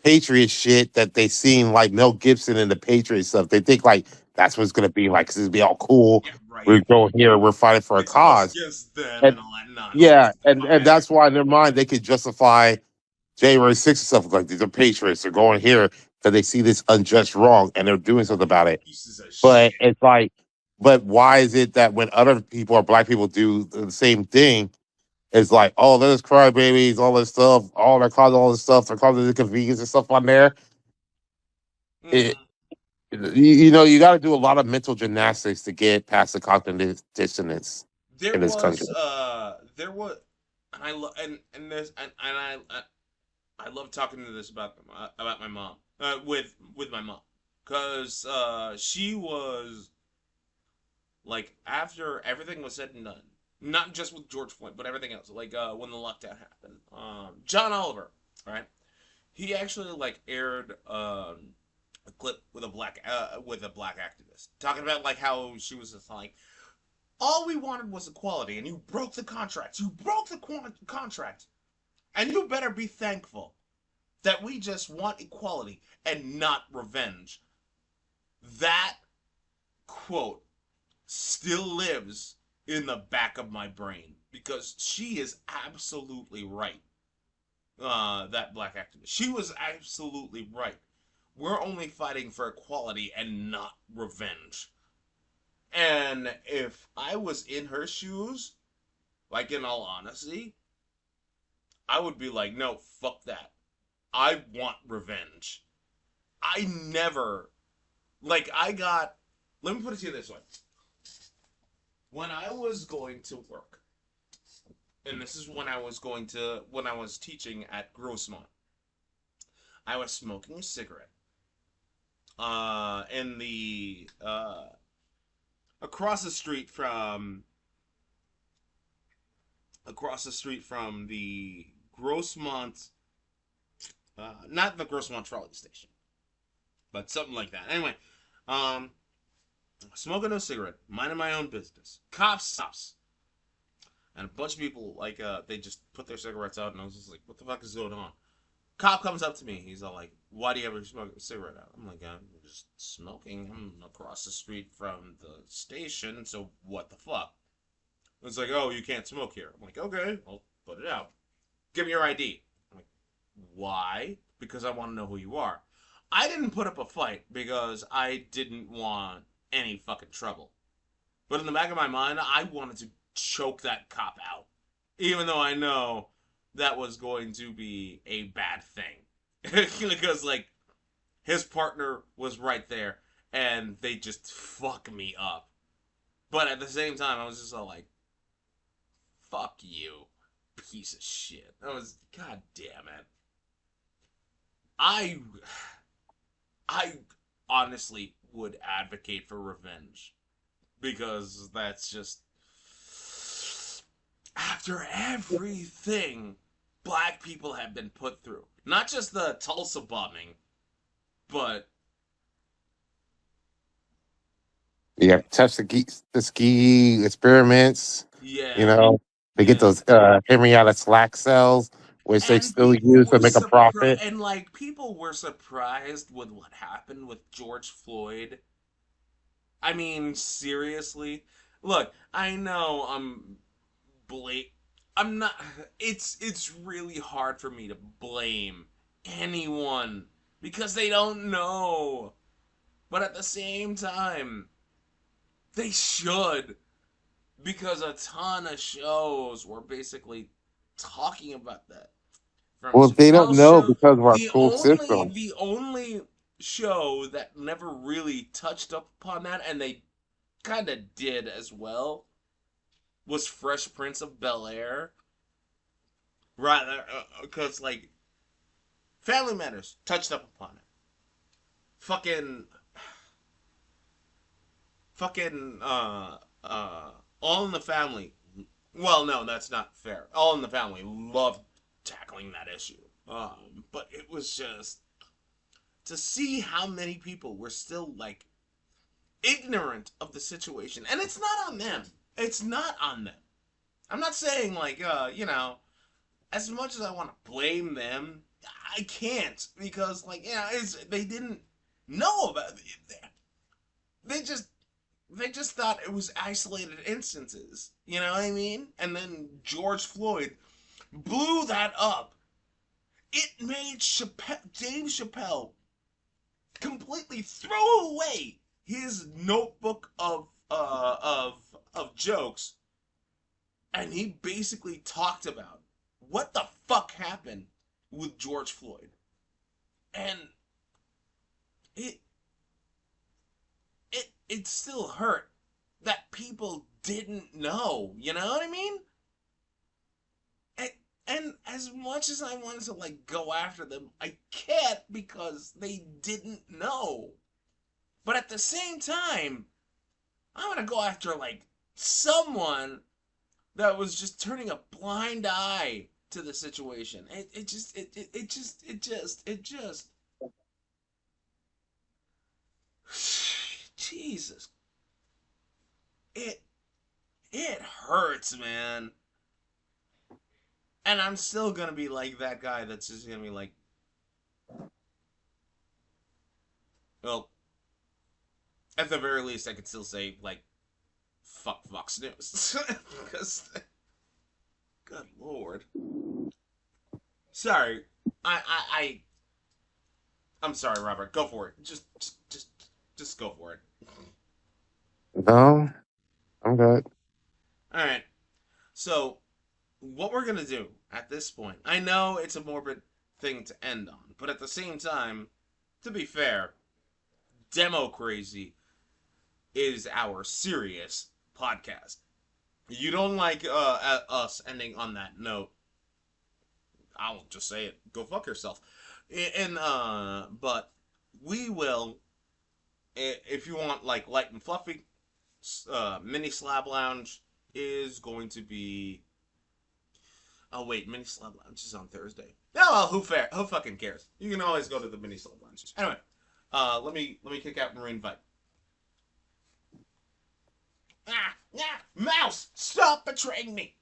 Patriot shit that they seen like Mel Gibson and the Patriot stuff. They think like that's what it's gonna be like. 'Cause it'll be all cool. Yeah, right. We're going here. We're fighting for a It's us cause. against them And and all that yeah, nonsense. and Okay. that's why in their mind they could justify January 6th and stuff like these are patriots. They're going here because they see this unjust wrong and they're doing something about it. Pieces of But shit. it's like, but why is it that when other people or black people do the same thing, it's like, oh, there's crybabies, all this stuff, all they're causing all this stuff, they're causing inconvenience and stuff on there. It, Mm-hmm. you know, you got to do a lot of mental gymnastics to get past the cognitive dissonance There in this country. was there was and I love and this and I love talking to this about my mom with my mom because she was like after everything was said and done, not just with George Floyd but everything else, like when the lockdown happened, John Oliver, right, he actually like aired a clip with a black activist talking about like how she was just like all we wanted was equality, and you broke the contract. You broke the contract, and you better be thankful that we just want equality and not revenge. That quote still lives in the back of my brain because she is absolutely right. That black activist, she was absolutely right. We're only fighting for equality and not revenge. And if I was in her shoes, like in all honesty, I would be like, no, fuck that. I want revenge. I never, like, I got, let me put it to you this way. When I was going to work, and this is when I was teaching at Grossmont, I was smoking a cigarette. In the, across the street from, across the street from the Grossmont, not the Grossmont trolley station, but something like that. Anyway, um, smoking a cigarette, minding my own business. Cop stops, and a bunch of people like they just put their cigarettes out, and I was just like, "What the fuck is going on?" Cop comes up to me. He's all like, "Why do you ever smoke a cigarette out?" I'm like, "I'm just smoking. I'm across the street from the station, so what the fuck?" It's like, "Oh, you can't smoke here." I'm like, "Okay, I'll put it out. Give me your ID." I'm like, "Why?" Because I want to know who you are. I didn't put up a fight because I didn't want any fucking trouble. But in the back of my mind, I wanted to choke that cop out, even though I know that was going to be a bad thing. Because, like, his partner was right there, and they just fuck me up. But at the same time, I was just all like, fuck you, piece of shit. I was, god damn it. I, I honestly would advocate for revenge because that's just after everything black people have been put through. Not just the Tulsa bombing, but Yeah, touch the ski experiments, you yeah, know. They get Yeah. those Henrietta Slack cells, which they And still people use to were make a surprised, profit. and like people were surprised with what happened with George Floyd. I mean, seriously. Look, I know blame. I'm not. It's really hard for me to blame anyone because they don't know. But at the same time, they should, because a ton of shows were basically talking about that. From Well, they don't Chappelle's know show, because of our the school only system. the only show that never really touched up upon that, and they kind of did as well, was Fresh Prince of Bel Air. Rather, because like Family Matters touched up upon it. Fucking, fucking, All in the Family. Well, no, that's not fair. All in the Family loved tackling that issue. But it was just to see how many people were still like ignorant of the situation, and it's not on them. It's not on them. I'm not saying like as much as I want to blame them, I can't because like they didn't know about it. They just they just thought it was isolated instances. You know what I mean? And then George Floyd blew that up. It made Dave Chappelle completely throw away his notebook of jokes, and he basically talked about what the fuck happened with George Floyd, and it it still hurt that people didn't know. You know what I mean? And, and as much as I wanted to like go after them, I can't because they didn't know. But at the same time, I'm gonna go after like someone that was just turning a blind eye to the situation. It just Jesus. It it hurts, man. And I'm still gonna be like that guy that's just gonna be like, well, at the very least I could still say like fuck Fox News. Because good lord. Sorry. I I'm sorry, Robert. Go for it. Just go for it. No, I'm good. All right. So, what we're going to do at this point, I know it's a morbid thing to end on, but at the same time, to be fair, democrazy is our serious podcast. You don't like us ending on that note, I'll just say it. Go fuck yourself. And but we will, if you want like light and fluffy, mini slab lounge is going to be. Oh wait, mini slab lounge is on Thursday. Oh well, who fucking cares? You can always go to the mini slab lounge. Anyway, let me kick out and reinvite. Mouse, stop betraying me.